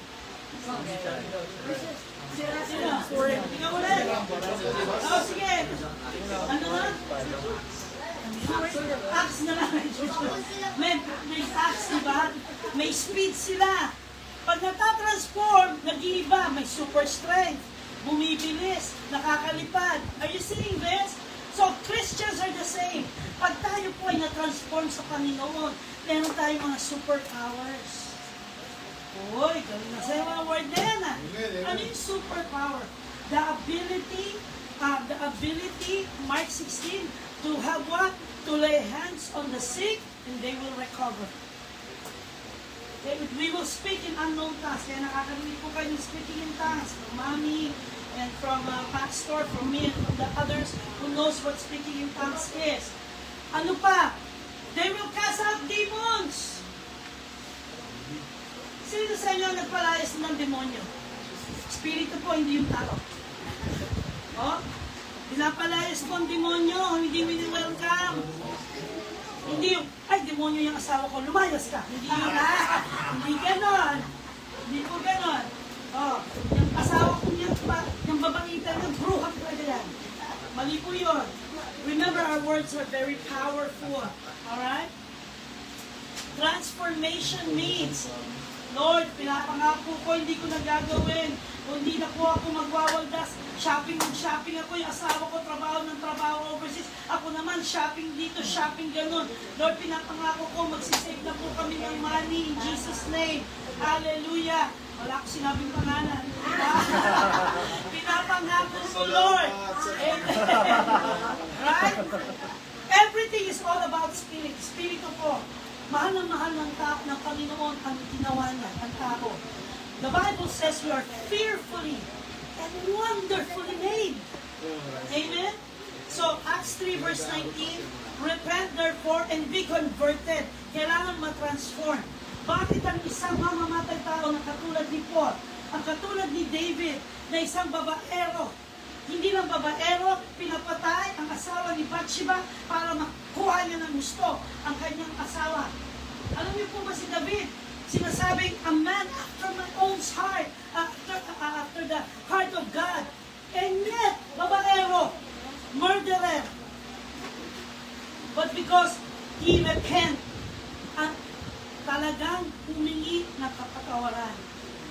Sino? Ikaw ulit. Oh, sige. Ano na? Axe na lang. May axe, diba? May speed sila. Pag natatransform, nag-iiba. May super strength. Bumibilis. Nakakalipad. Are you seeing this? So, Christians are the same. Pag tayo po ay na-transform sa Panginoon, meron tayong mga superpowers. Uy, galing na sa'yo mga word na yan, ah. Ano yung superpower? The ability, Mark 16, to have what? To lay hands on the sick and they will recover. Okay, we will speak in unknown tongues. Kaya nakakarinig po kayo ng speaking in tongues from Mommy and from Pastor, from me and from the others who knows what speaking in tongues is. Ano pa? They will cast out demons. Sino sa inyo ang nagpalayas ng demonyo? Espiritu po, hindi yung tao. Oh? Pinapalayas po ang demonyo, hindi welcome. Hindi yung, ay, demonyo yung asawa ko, lumayas ka. Hindi yun, ha? Hindi ganon. Hindi po ganon. Oh, yung asawa ko yung babangita ng bruha talaga yan. Mali po yun. Remember, our words are very powerful. Alright? Transformation means, Lord, pinapangako ko, hindi ko nagagawin. Kung hindi na po ako magwawaldas, shopping ako, yung asawa ko, trabaho ng trabaho overseas. Ako naman, shopping dito, shopping ganun. Lord, pinapangako ko, magsisave na po kami ng money in Jesus' name. Hallelujah. Wala ko sinabing pangalan. Pinapangako ko, Lord. Right? Everything is all about spirit. Spirito po. Mahal ng tao ng Panginoon ang ginawa niya, ang tao. The Bible says we are fearfully and wonderfully made. Amen? So, Acts 3 verse 19, repent therefore and be converted. Kailangan matransform. Bakit ang isang mamamatay tao na katulad ni Paul, ang katulad ni David, na isang babaero, hindi lang babaero, pinapatay ang asawa ni Bathsheba para makuha niya ng gusto ang kanyang asawa. Alam niyo po ba si David? Sinasabing, a man after my own heart, after the heart of God. And yet, babaero, murderer. But because he repent, at talagang humingi ng kapatawaran.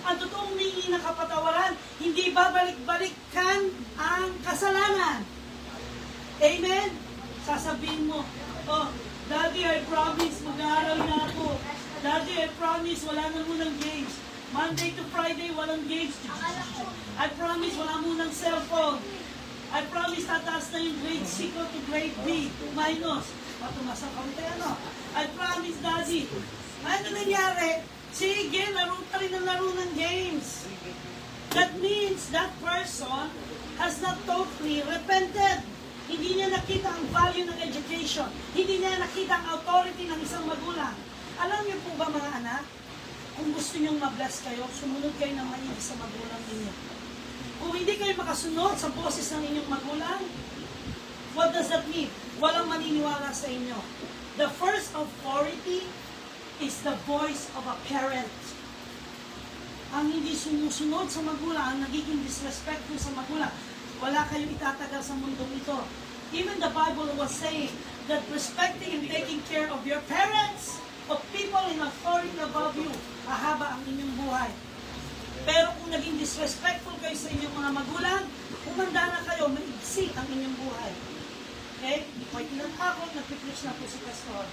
Ang totoong humingi ng kapatawaran, hindi babalik-balikan ang kasalanan. Amen? Sasabihin mo, oh, Daddy, I promise, mag-aaral na ako. Daddy, I promise, wala na munang games. Monday to Friday, walang games. I promise, wala munang cellphone. I promise, tataas na yung grade C ko to grade B, minus. Tumasang kaunti, ano? I promise, Daddy. Ano nangyari? Sige, laro pa rin ang laro ng games. That means that person has not totally repented. Hindi niya nakita ang value ng education. Hindi niya nakita ang authority ng isang magulang. Alam niyo po ba mga anak, kung gusto niyong ma-bless kayo, sumunod kayo ng maigi sa magulang ninyo. Kung hindi kayo makasunod sa boses ng inyong magulang, what does that mean? Walang maniniwala sa inyo. The first authority is the voice of a parent. Ang hindi sumusunod sa magulang, ang nagiging disrespectful sa magulang, wala kayong itatagal sa mundong ito. Even the Bible was saying that respecting and taking care of your parents, of people in authority above you, mahaba ang inyong buhay. Pero kung naging disrespectful kayo sa inyong mga magulang, umanda na kayo, maigsi ang inyong buhay. Okay? May tinatapon, nagpipreach na po si Pastor.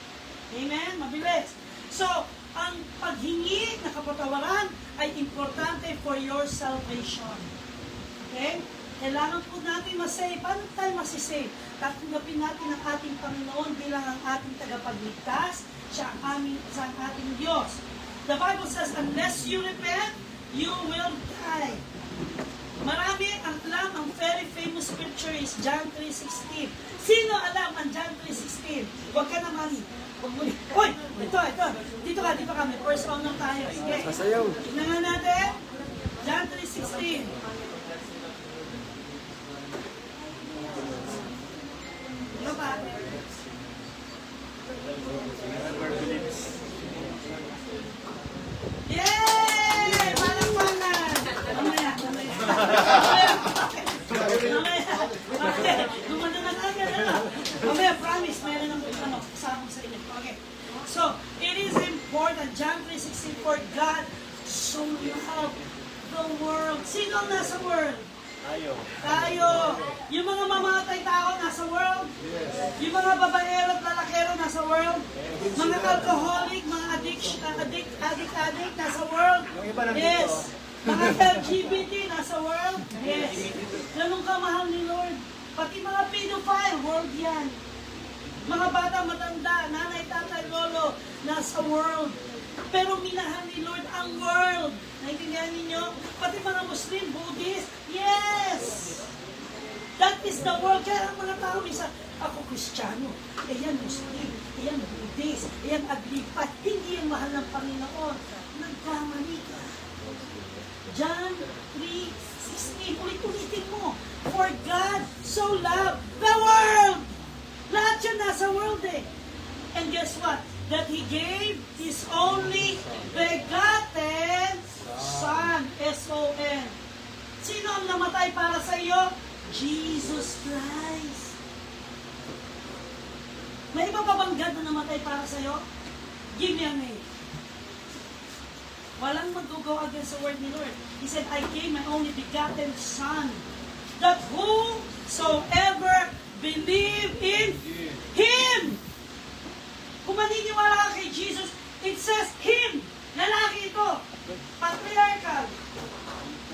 Amen? Mabilis. So, ang paghingi na kapatawaran ay importante for your salvation. Okay? Kailangan po natin masave. Paano tayo masisave? Tatanggapin natin ang ating Panginoon bilang ang ating tagapagligtas. Siya ang ating Diyos. The Bible says, unless you repent, you will die. Marami ang alam, ang very famous scripture is John 3:16. Sino alam ang John 3:16? Huwag ka naman Hoy! Ito. Dito ka. May first round lang tayo. Sige. Sasayaw. Tignan nga natin. John 3:16. Ano pa? Yay! Palakpakan! Mamaya. Gumanda na agad, ano? Mamaya, promise, meron ng kasama sa inyo. Okay. So, it is important, John 3:16, for God so loved the world. Sino ang nasa world? Tayo. Yung mga mamatay tao nasa world. Yung mga babaero at lalakero nasa world. Mga alcoholic, mga addict nasa world. Yes. Mga LGBT nasa world. Yes. Ganun kamahal ni Lord. Pati mga pedophile, world yan. Mga bata matanda, nanay, tatay, lolo, nasa world. Pero minahal ni Lord ang world. Naintindihan ninyo? Pati mga Muslim, Buddhist, yes! That is the world. Kaya ang mga tao, isa, ako Kristiyano, yan Muslim, yan Buddhist, yan aglipat, hindi yung mahal ng Panginoon. Nagkamali ka. John 3:16, ulit-ulitin mo. For God so loved the world. Lahat yan nasa world eh. And guess what? That He gave His only begotten Son, S-O-N. Sino ang namatay para sa iyo? Jesus Christ. May iba pa bang God na namatay para sa iyo? Give me a name. Walang mag-go against the word ni Lord. He said, I gave my only begotten Son, that whosoever believe in Him. Kung maniniwala ka kay Jesus, it says Him. Lalaki ito. Patriarchal.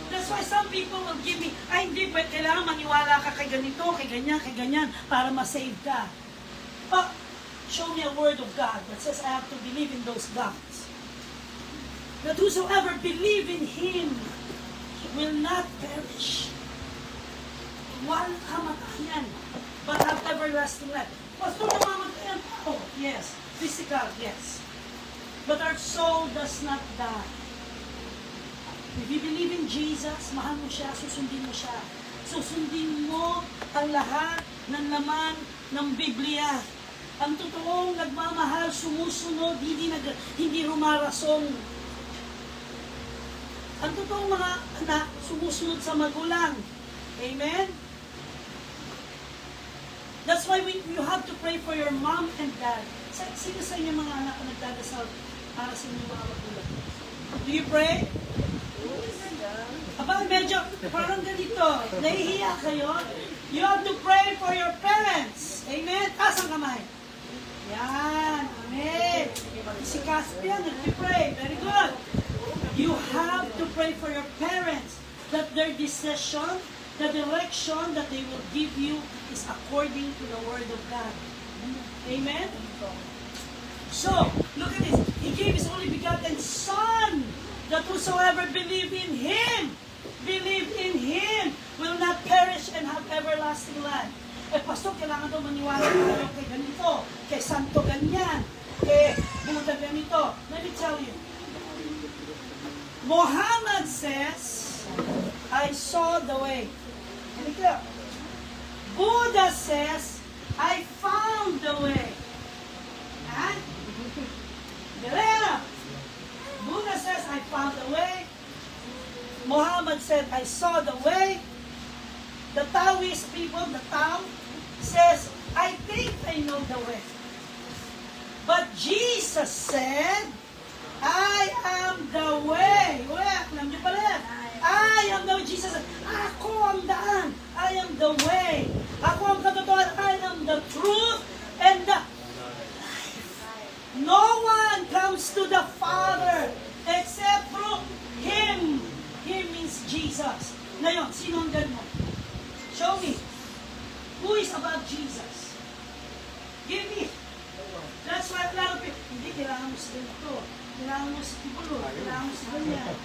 That's why some people will give me, ay hindi, but kailangan maniwala ka kay ganito, kay ganyan, para ma-save ka. Show me a word of God that says I have to believe in those gods. That whosoever believe in Him will not perish. Walang kamatayan, but have everlasting life. Pastor, namamatayan pa. Oh, yes. Physical, yes. But our soul does not die. If you believe in Jesus, mahal mo siya, susundin mo siya. Susundin mo ang lahat ng laman ng Biblia. Ang totoong nagmamahal, sumusunod, hindi rumarason. Ang totoong mga anak, sumusunod sa magulang. Amen? That's why you have to pray for your mom and dad. Sino sa inyo mga anak na nagdadasal para sa inyong mga magulang? Do you pray? Aba, medyo parang ganito. Nahihiya kayo? You have to pray for your parents. Amen? Taas ang kamay. Yan. Amen. Si Caspian, nag-pray. Very good. You have to pray for your parents that their decision, the direction that they will give you is according to the Word of God. Amen? So, look at this. He gave His only begotten Son, that whosoever believe in Him, will not perish and have everlasting life. Pastor, kailangan daw maniwala tayo kay ganito, kay Santo ganyan, kay Buddha ganito. Let me tell you. Muhammad says, I saw the way. Buddha says, I found the way. Ha? Galera. Buddha says, I found the way. Muhammad said, I saw the way. The Taoist people, the Tao, says, I think I know the way. But Jesus said, I am the way. Alam niyo pala yan. I am the way. Jesus said, ako ang daan. I am the way. Ako ang katotohanan. I am the truth and the life. No one comes to the Father except through Him. Him means Jesus. Ngayon, sino ang ganun mo? Show me. Who is above Jesus? Give me. That's why a lot of people, hindi, kailangan mo si ganito. Kailangan mo si Tibulo. Kailangan mo si ganyan.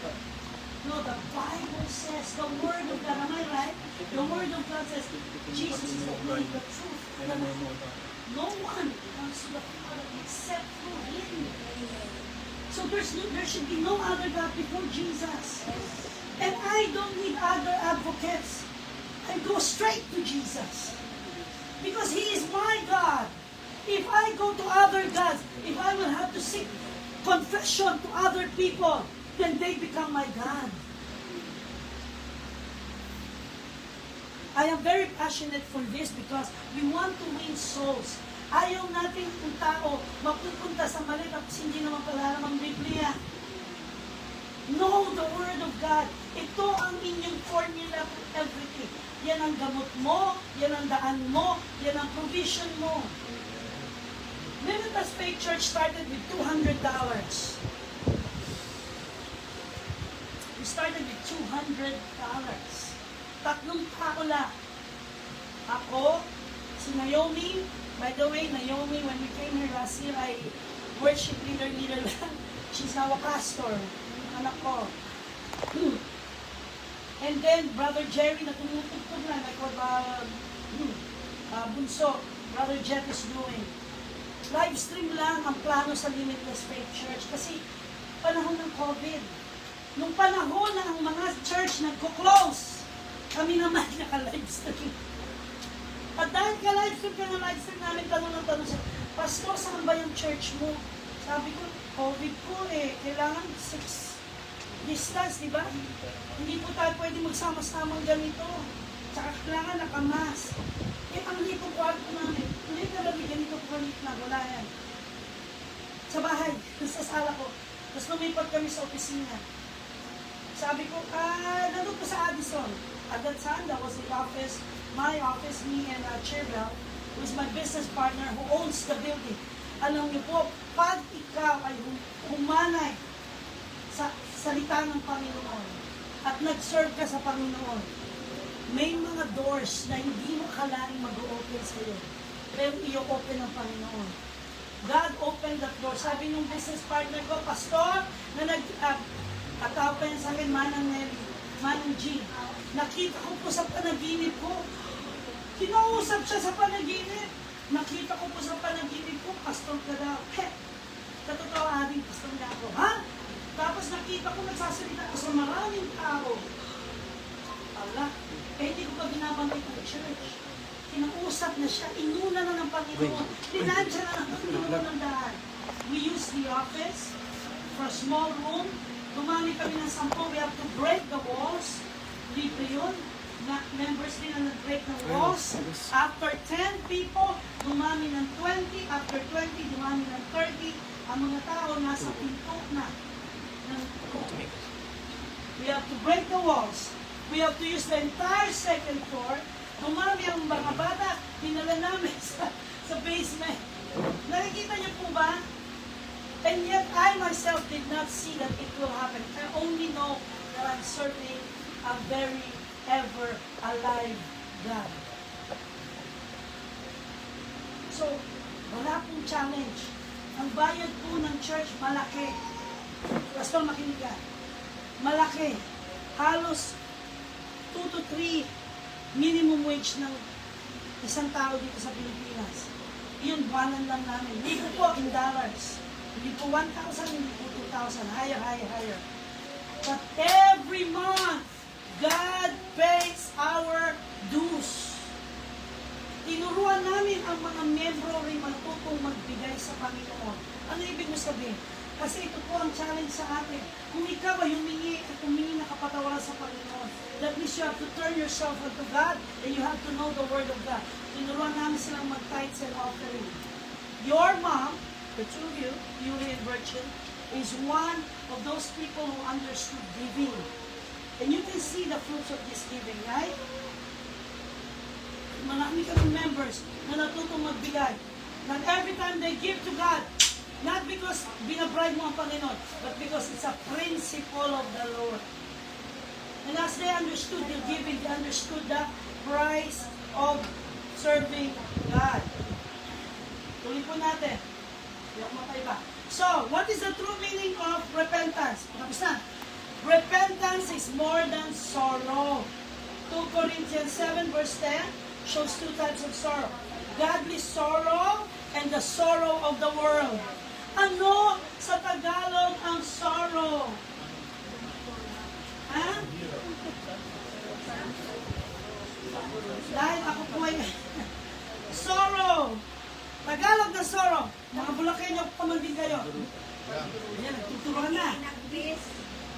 No, the Bible says, the Word of God, am I right? The Word of God says, Jesus is the way, the truth, and the life. No one comes to the Father except through Him. So there should be no other God before Jesus. And I don't need other advocates. I go straight to Jesus. Because He is my God. If I go to other gods, if I will have to seek confession to other people, then they become my God. I am very passionate for this because we want to win souls. Ayaw natin kung tao mapupunta sa mali tapos hindi naman pala ng Biblia. Know the Word of God. Ito ang inyong formula for everything. Yan ang gamot mo, yan ang daan mo, yan ang provision mo. Veritas Faith Church started with $200. We started with $200. Tatlong tao lang. Ako, si Naomi. By the way, Naomi, when we came here last year, I worship leader lang. She's now a pastor. Anak ko. And then, Brother Jerry na tumutugtog na, like what Bunso, Brother Jet is doing. Live stream lang ang plano sa Limitless Faith Church kasi panahon ng COVID. Nung panahon na ang mga church nagko-close, kami naman naka-live stream. At dahil ka-live stream namin, tanong siya, Pastor, saan ba yung church mo? Sabi ko, COVID po eh, kailangan 6 distance, di ba? Hindi po tayo pwede magsama-samang ganito. Tsaka kailangan nakamas. Eh, ang lipo kwarto namin, hindi talaga ganito po na wala yan. Sa bahay, sa sala ko. Tapos lumipat kami sa opisina. Sabi ko, nandun ko sa Addison. At that time, that was the office, my office, me and Cherbel, who is my business partner who owns the building. Alam niyo po, pag ikaw ay humanay sa salita ng Panginoon at nag-serve ka sa Panginoon, may mga doors na hindi mo kalaing mag-open sa iyo. Pero i-open ng Panginoon. God opened that door. Sabi nung business partner ko, Pastor, na katawag pa yan sa akin, Manang G. Nakita ko po sa panaginip ko. Kinausap siya sa panaginip. Nakita ko po sa panaginip ko, pastor ka daw. Katotoo ating pastor na ako. Ha? Tapos nakita ko nagsasalita ko sa maraming tao. Ala, hindi ko pa binabangkit ng church. Kinausap na siya, inuna na ng Panginoon. Tinansya na ng Panginoon ng daan. We use the office for a small room. Dumami kami ng 10. We have to break the walls. Libre yun. Members din ang nag-break ng walls. After 10 people, dumami ng 20. After 20, dumami ng 30. Ang mga tao nasa pinto na. We have to break the walls. We have to use the entire second floor. Dumami ang mga bata, dinala namin sa basement. Nakikita niyo po ba? And yet, I myself did not see that it will happen. I only know that I'm serving a very ever alive God. So, wala pong challenge. Ang bayad po ng church, malaki. Pastor, makinig ka. Malaki. Halos 2 to 3 minimum wage ng isang tao dito sa Pilipinas. Yun, buwanan lang namin. Hindi po in dollars. Hindi po 1,000, hindi po 2,000. Higher. But every month, God pays our dues. Tinuruan namin ang mga membro rin matutong magbigay sa Panginoon. Ano ibig mo sabihin? Kasi ito po ang challenge sa atin. Kung ikaw ay humingi at humingi na kapatawaran sa Panginoon, that means you have to turn yourself unto God and you have to know the Word of God. Tinuruan namin silang mag-tithes and offering. Your mom, the two of you, Yuri and Virgin, is one of those people who understood giving. And you can see the fruits of this giving, right? Marami kami members na natutong magbigay. That every time they give to God, not because binabribe mo ang Panginoon, but because it's a principle of the Lord. And as they understood the giving, they understood the price of serving God. Tuloy po natin. So, what is the true meaning of repentance? Tapos na. Repentance is more than sorrow. 2 Corinthians 7 verse 10 shows 2 types of sorrow. godly sorrow and the sorrow of the world. Ano sa Tagalog ang sorrow? Ha? Dahil ako po ay sorrow. Tagalog na sorrow. Mga Bulakenyo, pamandin kayo. Ayan, nagtuturuan na.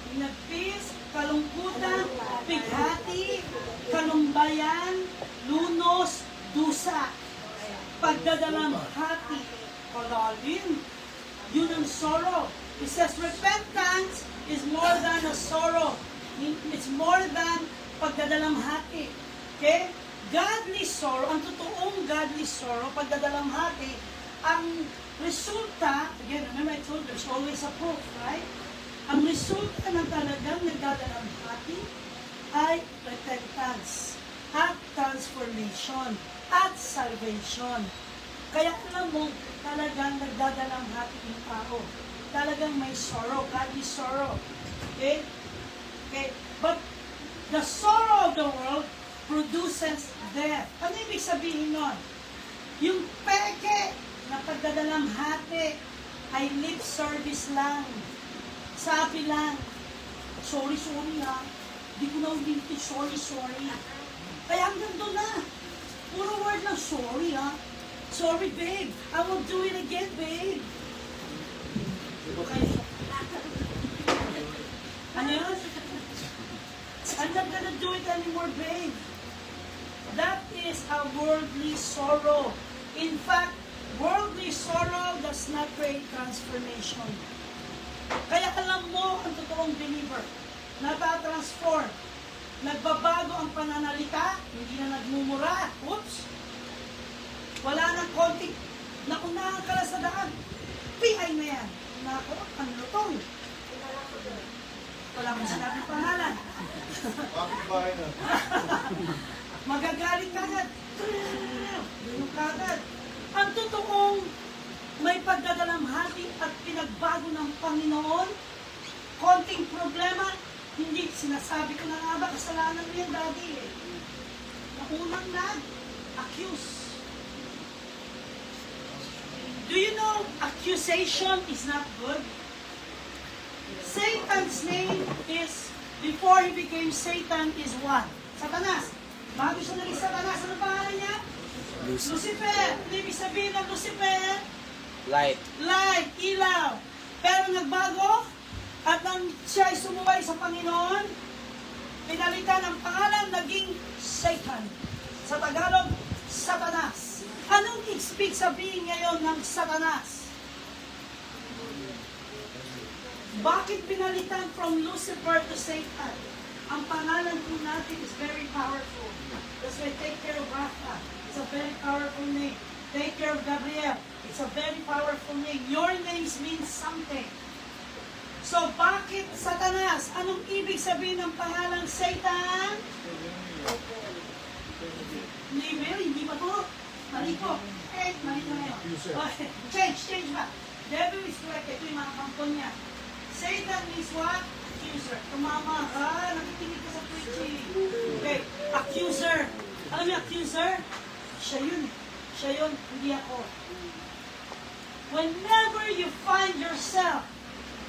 Pinagpis, kalungkutan, pighati, kalumbayan, lunos, dusa, pagdadalang hati, kalalim. Yun ang sorrow. It says repentance is more than a sorrow. It's more than pagdadalang hati. Okay? Godly sorrow, ang totoong godly sorrow, pagdadalang hati, ang resulta, again, remember I told you, there's always a proof, right? Ang resulta ng talagang nagdadalang hati ay repentance at transformation at salvation. Kaya alam mo, talagang nagdadalang hati yung tao. Talagang may sorrow, godly sorrow. Okay? Okay? But the sorrow of the world produces death. Ano ibig sabihin nun? Yung peke na pagdadalang hati ay lip service lang. Sabi lang, sorry ha. Di ko na ulit sorry. Kaya hanggang doon na. Puro word lang, sorry ha. Sorry babe, I will do it again babe. Okay. Ano yun? I'm not gonna do it anymore babe. That is a worldly sorrow. In fact, worldly sorrow does not create transformation. Kaya alam mo ang totoong believer, natatransform, nagbabago ang pananalita, hindi na nagmumura. Oops! Wala nang konting, nakunahan ka na sa daan. Pihay na yan. Nako, ang lutong. Wala mong sinabi pangalan. Bakit bahay na? Magagalit ka agad. Ganun ka agad. Ang totoong may pagdadalamhati at pinagbago ng Panginoon, konting problema, hindi, sinasabi ko na nga ba, kasalanan mo yan, Daddy eh. Naunang accuse. Do you know accusation is not good? Satan's name is, before he became Satan, is what? Satanas. Bago siya naging Satanas, ano pangalan niya? Lucifer. Ano ibig sabihin ng Lucifer? Light. Light, ilaw. Pero nagbago, at nang siya ay sumuway sa Panginoon, pinalitan ng pangalan, naging Satan. Sa Tagalog, Satanas. Anong ibig sabihin ngayon ng Satanas? Bakit pinalitan from Lucifer to Satan? Ang pangalan po natin is very powerful. That's why take care of Rafa. It's a very powerful name. Take care of Gabriel. It's a very powerful name. Your names mean something. So, bakit Satanas? Anong ibig sabihin ng pangalan Satan? Label, hindi ba to? Mali ko. Mali na ngayon. Okay. Change ba? Devil is correct. Ito yung mga kampon niya. Satan means what? Accuser. Tumama ka. Nakikinig ka sa preaching. Okay. Accuser. Alam niyo, accuser? Siya yun. Siya yun. Hindi ako. Whenever you find yourself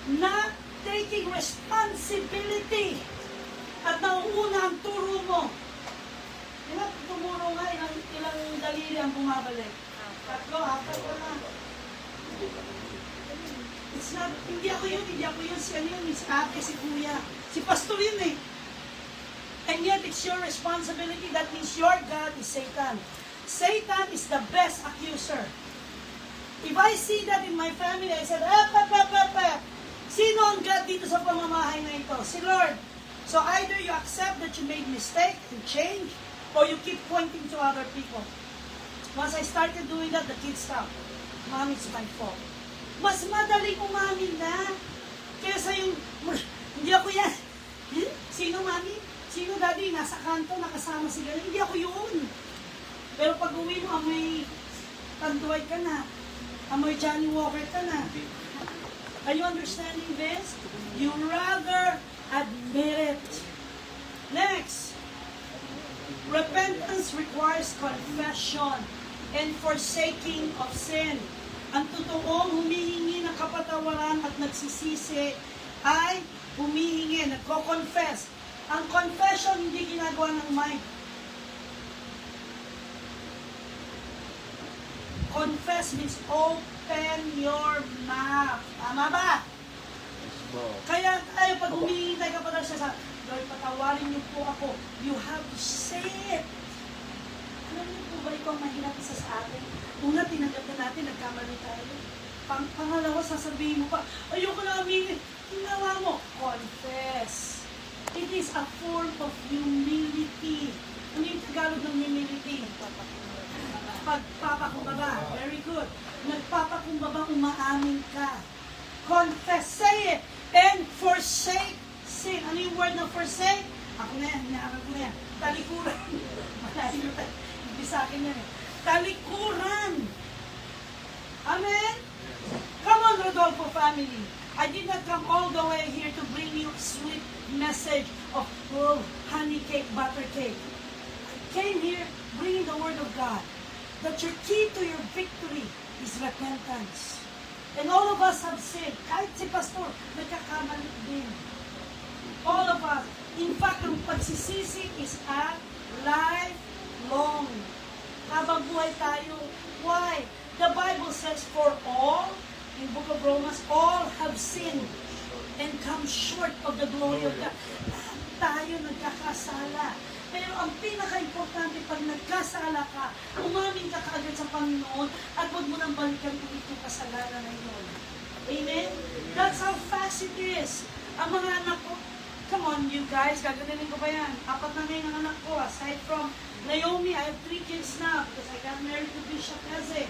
not taking responsibility at nauuna ang turo mo, ilang tumuro nga, ilang daliri ang bumabalik. 3, 4, wala. It's not, hindi ako yun, si ano yun, si ate, si kuya, si pastor yun eh. And yet, it's your responsibility. That means your God is Satan. Satan is the best accuser. If I see that in my family, I said, sino ang God dito sa pamamahay na ito? Si Lord. So either you accept that you made mistake and change, or you keep pointing to other people. Once I started doing that, the kids stopped. Mom, it's my fault. Mas madaling umamin na kaysa yung, hindi ako yan. Sino, Mami? Sino, Daddy? Nasa kanto, nakasama si Gary. Hindi ako yun. Pero pag uwi mo, amoy Tanduay ka na. Amoy Johnny Walker ka na. Are you understanding this? You rather admit it. Next. Repentance requires confession. and forsaking of sin. Ang totoong humihingi ng kapatawaran at nagsisisi ay humihingi, nagko-confess. Ang confession hindi ginagawa ng mind. Confess means open your mouth. Tama ba? Kaya tayo, pag humihingi tayo kapatawaran siya sa, Lord, patawarin niyo po ako. You have to say it. Alam niyo po ba ito ang mahirap isa sa atin? Una, tinanggap na natin, nagkamali tayo. Pangalawa, sasabihin mo pa, ayoko na aminin. Ginawa mo, confess. It is a form of humility. Ano yung Tagalog ng humility? Pagpapakumbaba. Very good. Nagpapakumbaba, umaamin ka. Confess, say it, and forsake sin. Ano yung word na forsake? Ako na yan, hinaharap ko na yan. Talikuran. Malayo tayo. Hindi sa akin yan eh. Talikuran. Amen? Come on, Rodolfo family. I did not come all the way here to bring you a sweet message of honey cake, butter cake. I came here bringing the word of God. That your key to your victory is repentance. And all of us have sinned. Kahit si Pastor, nagkakamali din. All of us. In fact, ang pagsisisi is a lifelong. Habang buhay tayo. Why? The Bible says, for all, in Book of Romans, all have sinned and come short of the glory of God. Tayo nagkakasala. Pero ang pinaka-importante, pag nagkasala ka, umamin ka kaagad sa Panginoon at huwag mo nang balikan ulit yung kasalanan na yun. Amen? That's how fast it is. Ang mga anak ko, come on you guys, gaganin ko pa yan. 4 na ngayon ang anak ko. Aside from Naomi, I have 3 kids now because I got married to Bishop Eze.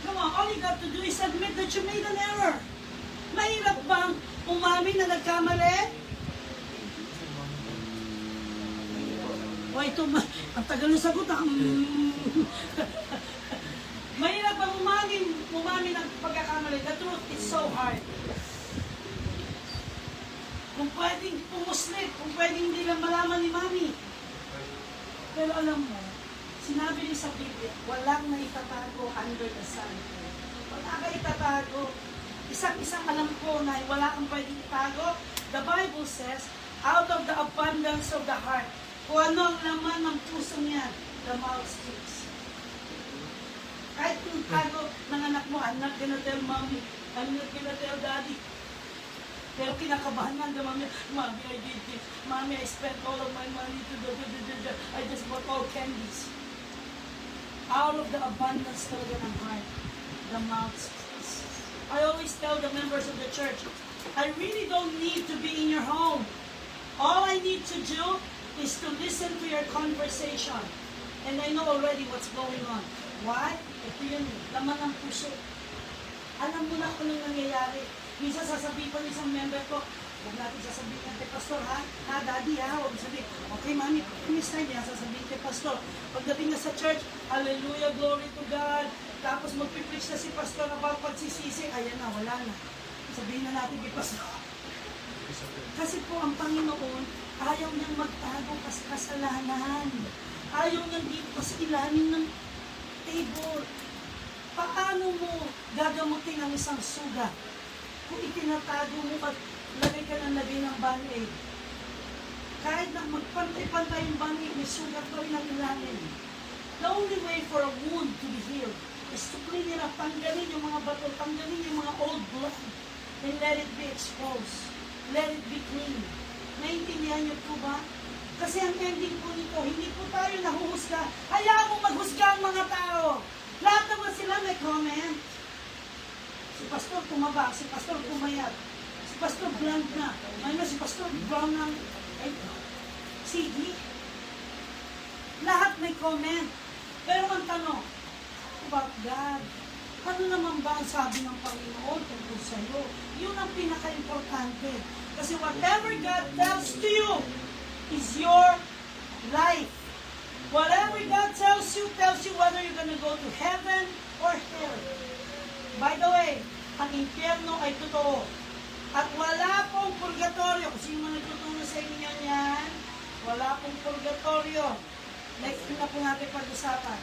Come on, all you got to do is admit that you made an error. Mahirap bang umamin na nagkamali? O ito, ang tagal ng sagot ah. Mahirap bang umamin ng pagkakamali? The truth is so hard. Kung pwedeng pumuslit, kung pwedeng hindi lang malaman ni Mami. Pero alam mo, sinabi niya sa Biblia, walang naitatago under the sun. Wala ka itatago. Isang alam ko na wala kang pwedeng itago. The Bible says, out of the abundance of the heart, kung ano ang laman ng puso niya, the mouth speaks. Kahit kung tago ng anak mo, I'm not gonna tell mommy, I'm not gonna tell daddy. Pero kinakabahan man, Mommy, I did this. Mommy, I spent all of my money to I just bought all candies. Out of the abundance talaga ng heart, the mouth speaks. I always tell the members of the church, I really don't need to be in your home. All I need to do is to listen to your conversation. And I know already what's going on. Why? Ito yun, laman ng puso. Alam mo na kung anong nangyayari. Minsan sasabihin pa ng isang member ko, huwag natin sasabihin kay Pastor, ha? Ha, Daddy, ha? Huwag sabihin, okay, Mami, this time, sasabihin kay Pastor. Pagdating na sa church, hallelujah, glory to God. Tapos magpipreach na si Pastor about pagsisisi, ayan na, wala na. Sabihin na natin kay Pastor. Kasi po ang Panginoon, ayaw niyang magtago kasalanan. Ayaw niyang dito sa ilalim ng table. Paano mo gagamutin ang isang sugat? Kung itinatago mo at lagay ka ng lagay ng band-aid. Kahit na magpantay-pantay yung band-aid, may sugat pa rin ang ilalim. The only way for a wound to be healed is to clean it up. Tanggalin yung mga bato, tanggalin yung mga old blood, and let it be exposed. Let it be clean. Naintindihan niyo po ba? Kasi ang ending po nito, hindi po tayo nahuhusga. Hayaan mo maghusga ang mga tao. Lahat naman sila may comment. Si Pastor tumaba, si Pastor pumayat, si Pastor blonde na, may si Pastor brown na, sige. Lahat may comment. Pero ang tanong, about God, ano naman ba ang sabi ng Panginoon tungkol sa iyo? Yun ang pinaka-importante. Kasi whatever God tells to you is your life. Whatever God tells you whether you're gonna go to heaven or hell. By the way, ang impyerno ay totoo. At wala pong purgatorio. Kung sino man nagtuturo sa inyo yan, wala pong purgatorio. Next na po natin pag-usapan.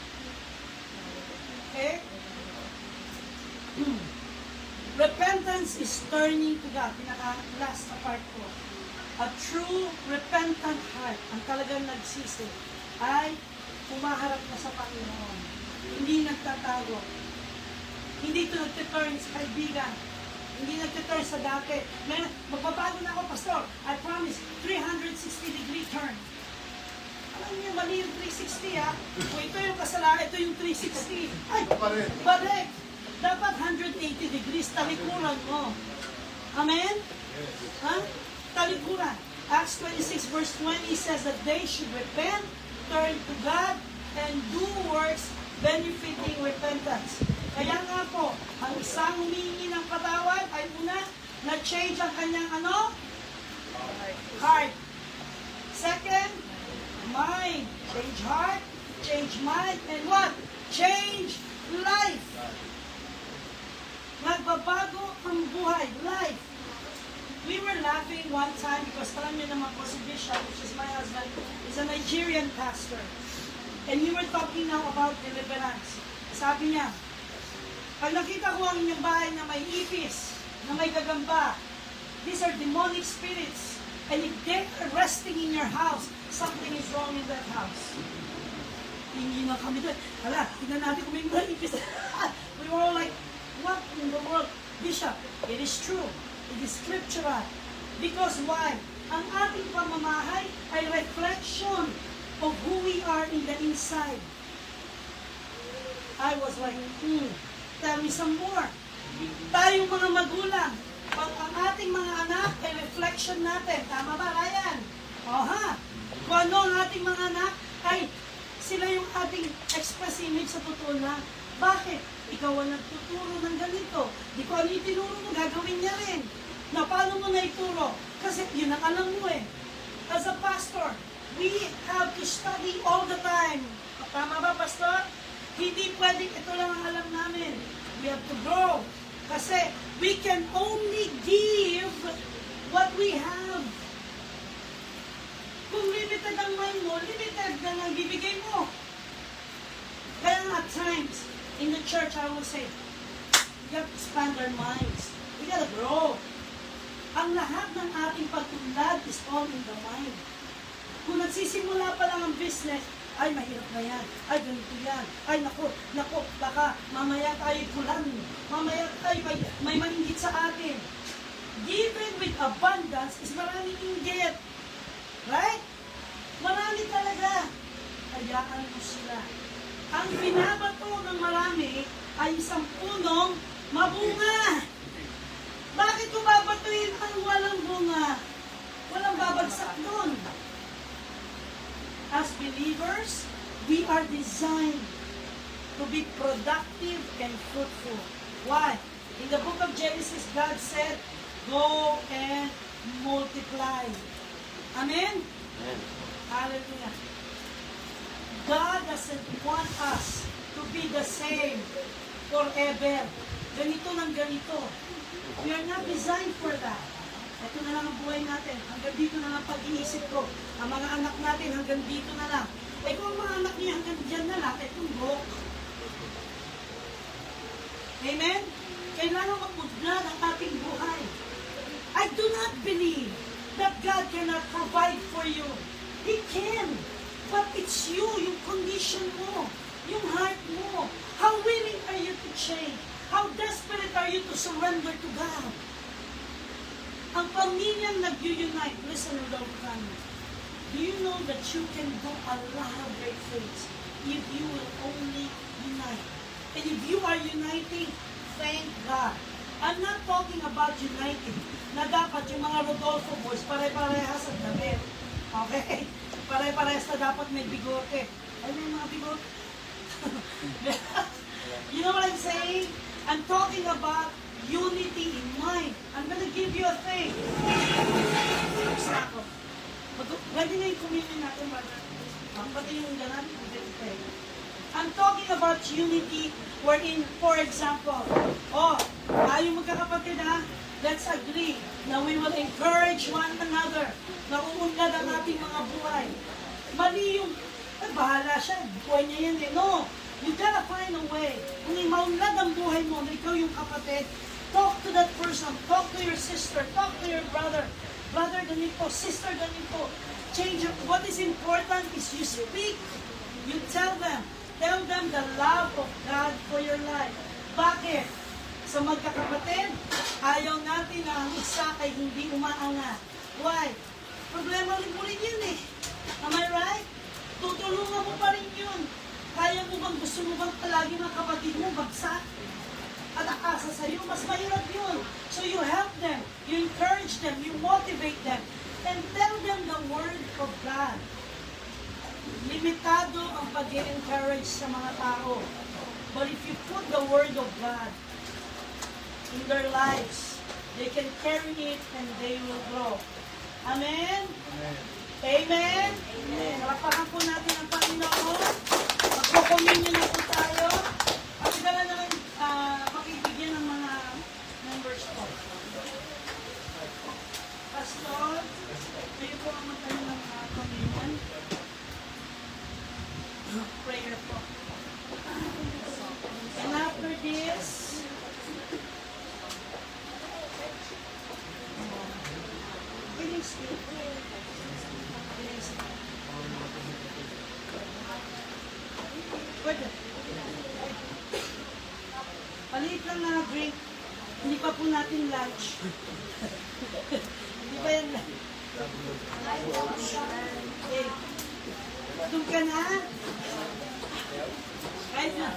Okay? Repentance is turning to God. Pinaka-last na part ko. A true repentant heart, ang talagang nagsisi, ay humaharap na sa Panginoon. Hindi nagtatago. Hindi ito nagtiturn sa kaibigan. Hindi nagtiturn sa dati. Magbabago na ako, Pastor. I promise, 360-degree turn. Alam niyo, mali yung 360 ha. Kung ito yung kasalanan, ito yung 360. Ay, balik. Dapat 180 degrees, talikuran mo. Amen? Ha? Talikuran. Acts 26 verse 20 says that they should repent, turn to God, and do works benefiting repentance. Kaya nga po, ang isang humingi ng patawad ay una, na-change ang kanyang ano? Heart. Second, mind. Change heart, change mind, and what? Change life. Nagbabago ang buhay, life. We were laughing one time because alam niyo naman po si Bishop, which is my husband, is a Nigerian pastor. And we were talking now about deliverance. Sabi niya, pag nakita ko ang inyong bahay na may ipis, na may gagamba, these are demonic spirits. And if they're resting in your house, something is wrong in that house. Hindi na kami doon. Hala, tignan natin kung may mga ipis. We were all like, what in the world? Bishop, it is true. It is scriptural. Because why? Ang ating pamamahay ay reflection of who we are in the inside. I was like, tell me some more. Tayong mga magulang, pag ang ating mga anak ay reflection natin. Tama ba, Ryan? Oha. Kung ano ang ating mga anak ay sila yung ating express image sa totoo na. Bakit? Ikaw ang nagtuturo ng ganito. Di ko ano itinuro mo, gagawin niya rin. Na paano mo na ituro? Kasi yun ang alam mo eh. As a pastor, we have to study all the time. Tama ba, Pastor? Hindi pwedeng ito lang ang alam namin. We have to grow. Kasi we can only give what we have. Kung limited ang mind mo, limited na lang bibigay mo. Kaya at times, in the church, I will say, we have to expand our minds. We gotta grow. Ang lahat ng ating pagtulad is all in the mind. Kung nagsisimula pa lang ang business, ay mahirap na yan, ay ganito yan, ay naku, baka mamaya tayo kulan, mamaya tayo may maningit sa atin. Given with abundance is maraming inggit. Right? Marami talaga. Hayaan mo sila. Ang binabato ng marami ay isang punong mabunga. Bakit ko babatuin ang walang bunga? Walang babagsak doon. As believers, we are designed to be productive and fruitful. Why? In the book of Genesis, God said, go and multiply. Amen? Amen. Hallelujah. God doesn't want us to be the same forever. Ganito ng ganito. We are not designed for that. Ito na lang ang buhay natin. Hanggang dito na lang pag-iisip ko. Ang mga anak natin hanggang dito na lang. Eh kung ang mga anak niya hanggang dyan na lang, tumbok. Amen? Kailangan mag-udlad ang ating buhay. I do not believe that God cannot provide for you. He can. But it's you, yung condition mo, yung heart mo. How willing are you to change? How desperate are you to surrender to God? Ang pamilyang nag-unite, listen to the family. Do you know that you can do a lot of great things if you will only unite? And if you are uniting, thank God. I'm not talking about uniting na dapat yung mga Rodolfo boys pare-parehas ang damit. Okay? Pare-parehas na dapat may bigote. Ay, may mga bigote. You know what I'm saying? I'm talking about unity in mind. I'm gonna give you a thing. Ready na yung communion natin, brother. Pati yung ganan, I'm talking about unity wherein, for example, tayo magkakapatid ha, let's agree na we will encourage one another na uunlad ang ating mga buhay. Mali yung, bahala siya, buhay niya yan eh. No, You gotta find a way. Kung maunlad ang buhay mo, na ikaw yung kapatid, talk to that person. Talk to your sister. Talk to your brother. Brother, ganito. Sister, ganito. Change it. What is important is you speak. You tell them. Tell them the love of God for your life. Bakit? Sa magkakapatid, ayaw natin na ang isa ay hindi umaangat. Why? Problema rin mo rin yun eh. Am I right? Tutulungan mo pa rin yun. Kaya mo bang, gusto mo bang palagi mga kapatid mo bagsak? At akasa sa'yo, mas mahirap yun. So you help them, you encourage them, you motivate them, and tell them the word of God. Limitado ang pag-encourage sa mga tao. But if you put the word of God in their lives, they can carry it and they will grow. Amen? Amen? Amen. Nalapakan po natin ang Panginoon. Magpo-communion na po tayo. Pagkala naman makibigyan ng mga members ko. Pastor, kayo po ang magkano ng communion. Prayer po. And after this, feeling still. Pwede. Paliit lang na drink. Hindi pa po natin lunch. Hindi pa yan. Okay. Doon ka na. Kahit na.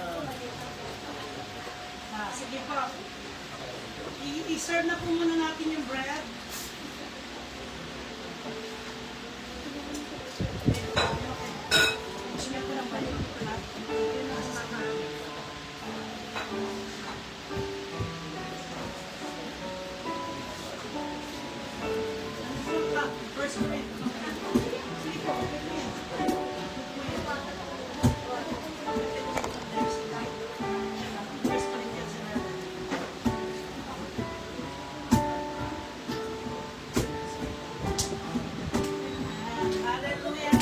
Sige po. I-serve na po muna natin yung bread. Gusto niya po ng balik. First bread. Sige po. Hallelujah.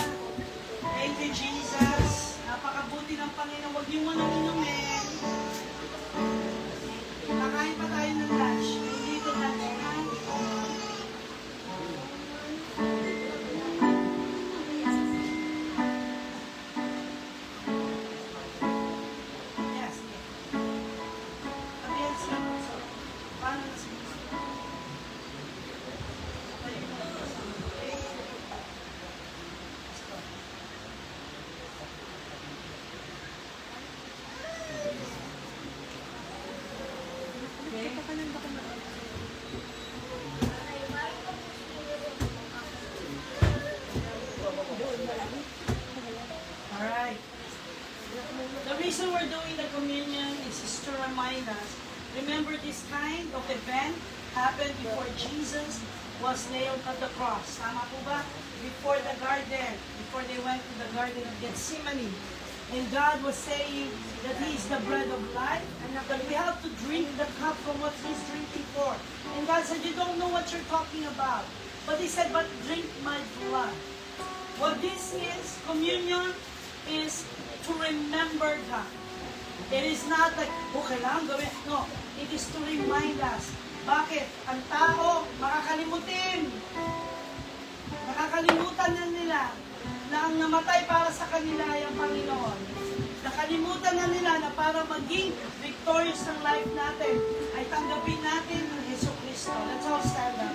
Thank you, Jesus. Napakabuti ng Panginoon. Huwag niyo muna inumin. Kakain pa tayo ng lunch. Dito lunch na. Yes. Abiyan sila. Paano na sila? Alright. The reason we're doing the communion is just to remind us. Remember, this kind of event happened before Jesus was nailed at the cross. Tama po ba? Before the garden, before they went to the garden of Gethsemane. And God was saying that He is the bread of life, and that we have to drink the cup from what He's drinking for. And God said, you don't know what you're talking about. But He said, but drink my blood. What this is, communion, is to remember God. It is not like, kailangan gawin. No, it is to remind us. Bakit? Ang tao, makakalimutin. Nakakalimutan na nila na ang namatay para sa kanila ay ang Panginoon. Nakalimutan na nila na para maging victorious ng life natin, ay tanggapin natin ang Yesu Cristo. Let's all stand up.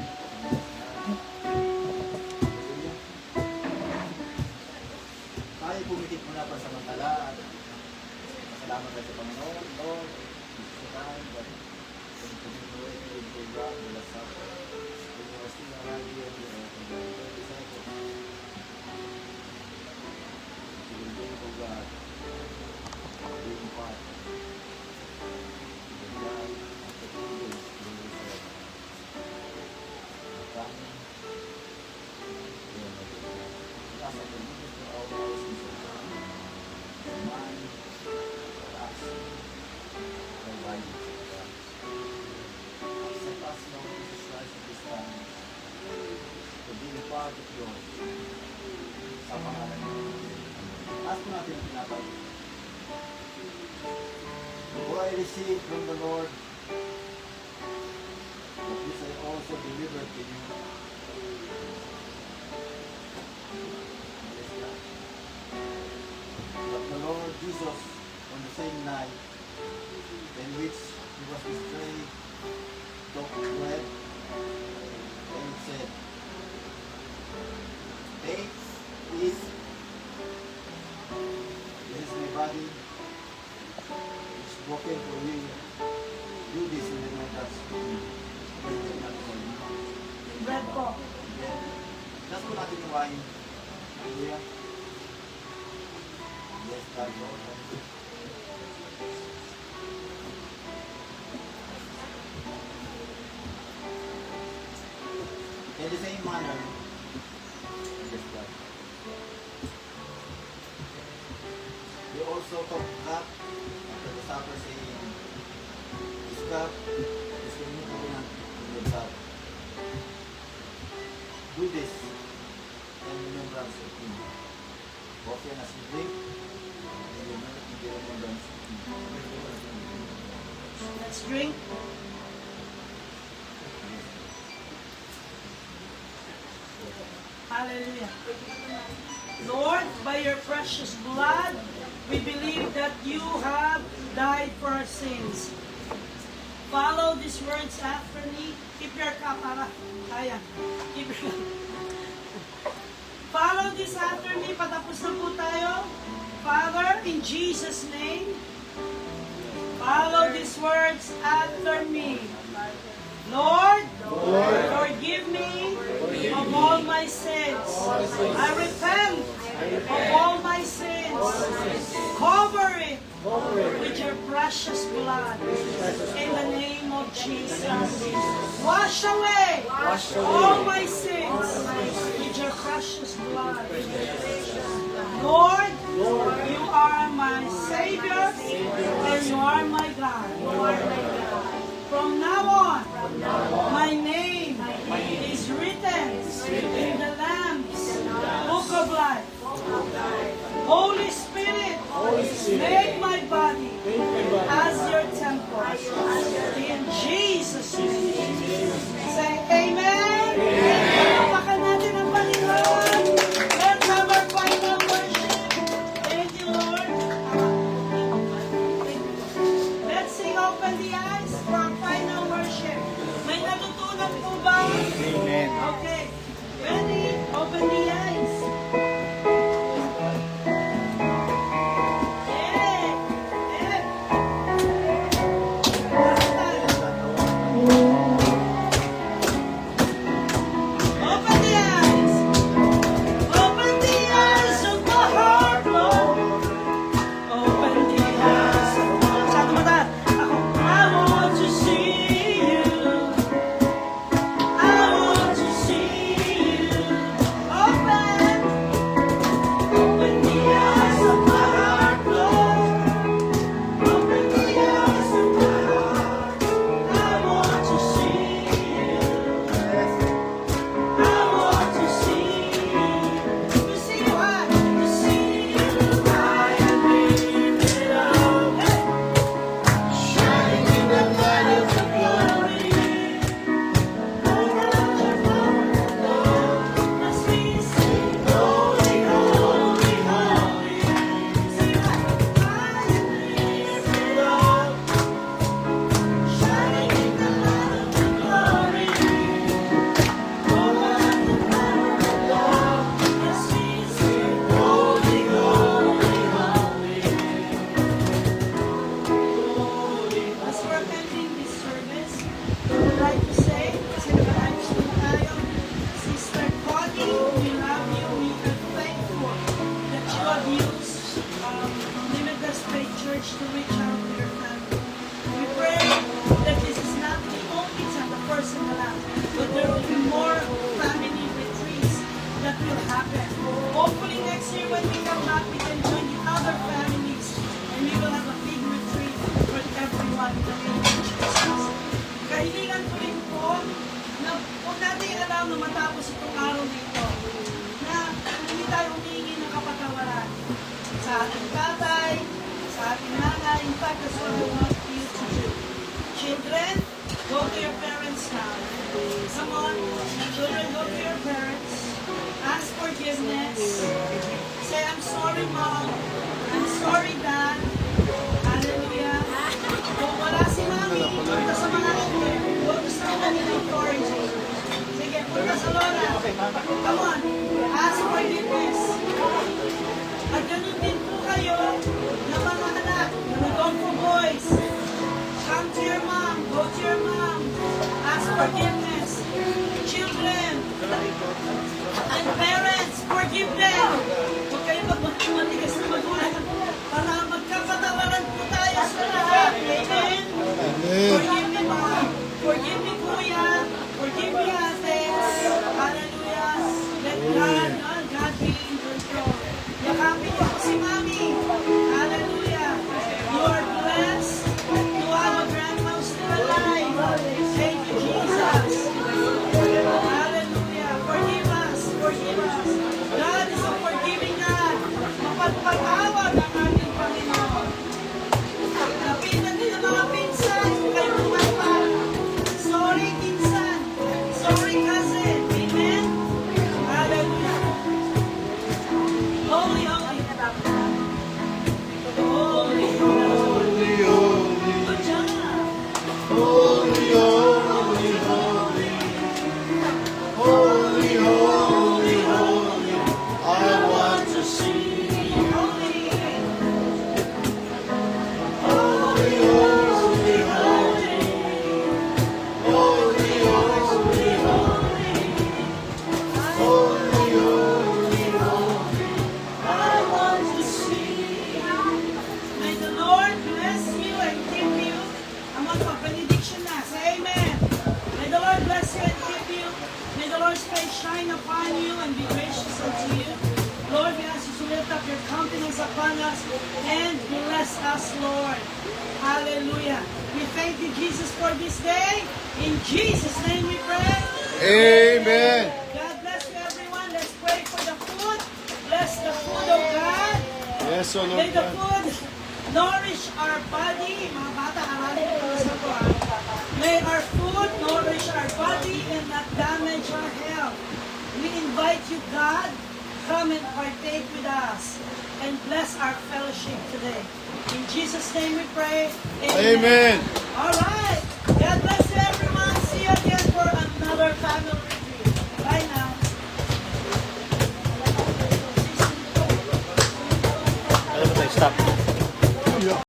Tayo pumitik muna pa sa mantala at salamat tayo sa Panginoon, Lord, sa time, but continue to God, mula sa University ng Radio, of God, being part of the life of the people coming to our lives, the mind, us, the life of God. Accept us now, Jesus Christ, at this time, to be a part of yours, sa pangalan ng Ask mo natin ang pinapag. For I received from the Lord that which I also delivered to you. That the Lord Jesus, on the same night in which he was betrayed, took bread and said, "Take, eat, this is my body, it's broken for you. Do this in remembrance of me." Bread po. Then, last po natin yung wine. Hallelujah. Yes, God, Lord. In the same manner, yes, God. They also took cup after the supper, saying, "This cup is the new covenant in your blood. Do this in remembrance of me. Often as you drink, and you remember in the remembrance of me." Let's drink. Hallelujah. Lord, by your precious blood, we believe that you have died for our sins. Follow these words after me. Keep your cup, para. Ayan. Keep your Follow this after me. Patapos na po tayo. Father, in Jesus' name, follow these words after me. Lord, forgive me of all my sins. I repent of all my sins. Cover it with your precious blood. In the name of Jesus. Wash away all my sins with your precious blood. Lord, you are my Savior and you are my God. From now on, my name is written in the Lamb's Book of Life. Holy Spirit, make my body as your temple. In Jesus' name. Say amen. Papakan natin ang Panginoon. Let's have our final worship. Thank you, Lord. Let's sing Open the Eyes for our final worship. May natutunan po ba? Amen. Okay. Ready? Open the eyes. Sa ating tatay, sa ating nanay, In fact, that's what I want you to do. Children, go to your parents now. Come on. Children, go to your parents. Ask forgiveness. Say, I'm sorry, Mom. I'm sorry, Dad. Hallelujah. Kung wala si Mami, punta sa mga kanya. Huwag gusto ko kanina encouraging. Sige, punta sa Lola. Come on. Ask forgiveness. At ganun din po kayo na mga anak, na go for boys. Come to your mom. Go to your mom. Ask forgiveness. Children and parents, forgive them. Huwag kayo magmatigas na magulang para magkapatawaran po tayo sa lahat. Amen? Forgive me, Mom. Forgive me, Kuya. Forgive me, Ate. Hallelujah. Let God be in control. Yakapin niyo po si Mami. Hallelujah. You are blessed to have a grandma still alive. Thank you, Jesus. Hallelujah. Forgive us. Forgive us. God is a forgiving God. Mapagpatawad ang ating Panginoon. Lapitan din ang mga pinsan. Kung kayo pumalpak. Sorry, pinsan. Sorry, cousin. Amen? Hallelujah. Holy, holy. Holy, holy. Good job. Holy. I want to see. May the Lord bless you and keep you. Ang magpa-benediction na. Say amen. May the Lord bless you and keep you. May the Lord's face shine upon you and be gracious unto you. Lord, we ask you to lift up your countenance upon us and bless us, Lord. Hallelujah. We thank you, Jesus, for this day. In Jesus' name we pray. Amen. God bless you, everyone. Let's pray for the food. Bless the food of God. Yes, O Lord May the God. food nourish our body. Mga bata, aralin ko sa ko. May our food nourish our body and not damage our health. We invite you, God, come and partake with us and bless our fellowship today. In Jesus' name we pray. Amen. All right. God bless you, everyone. See you again for another family retreat. Bye now. Stop.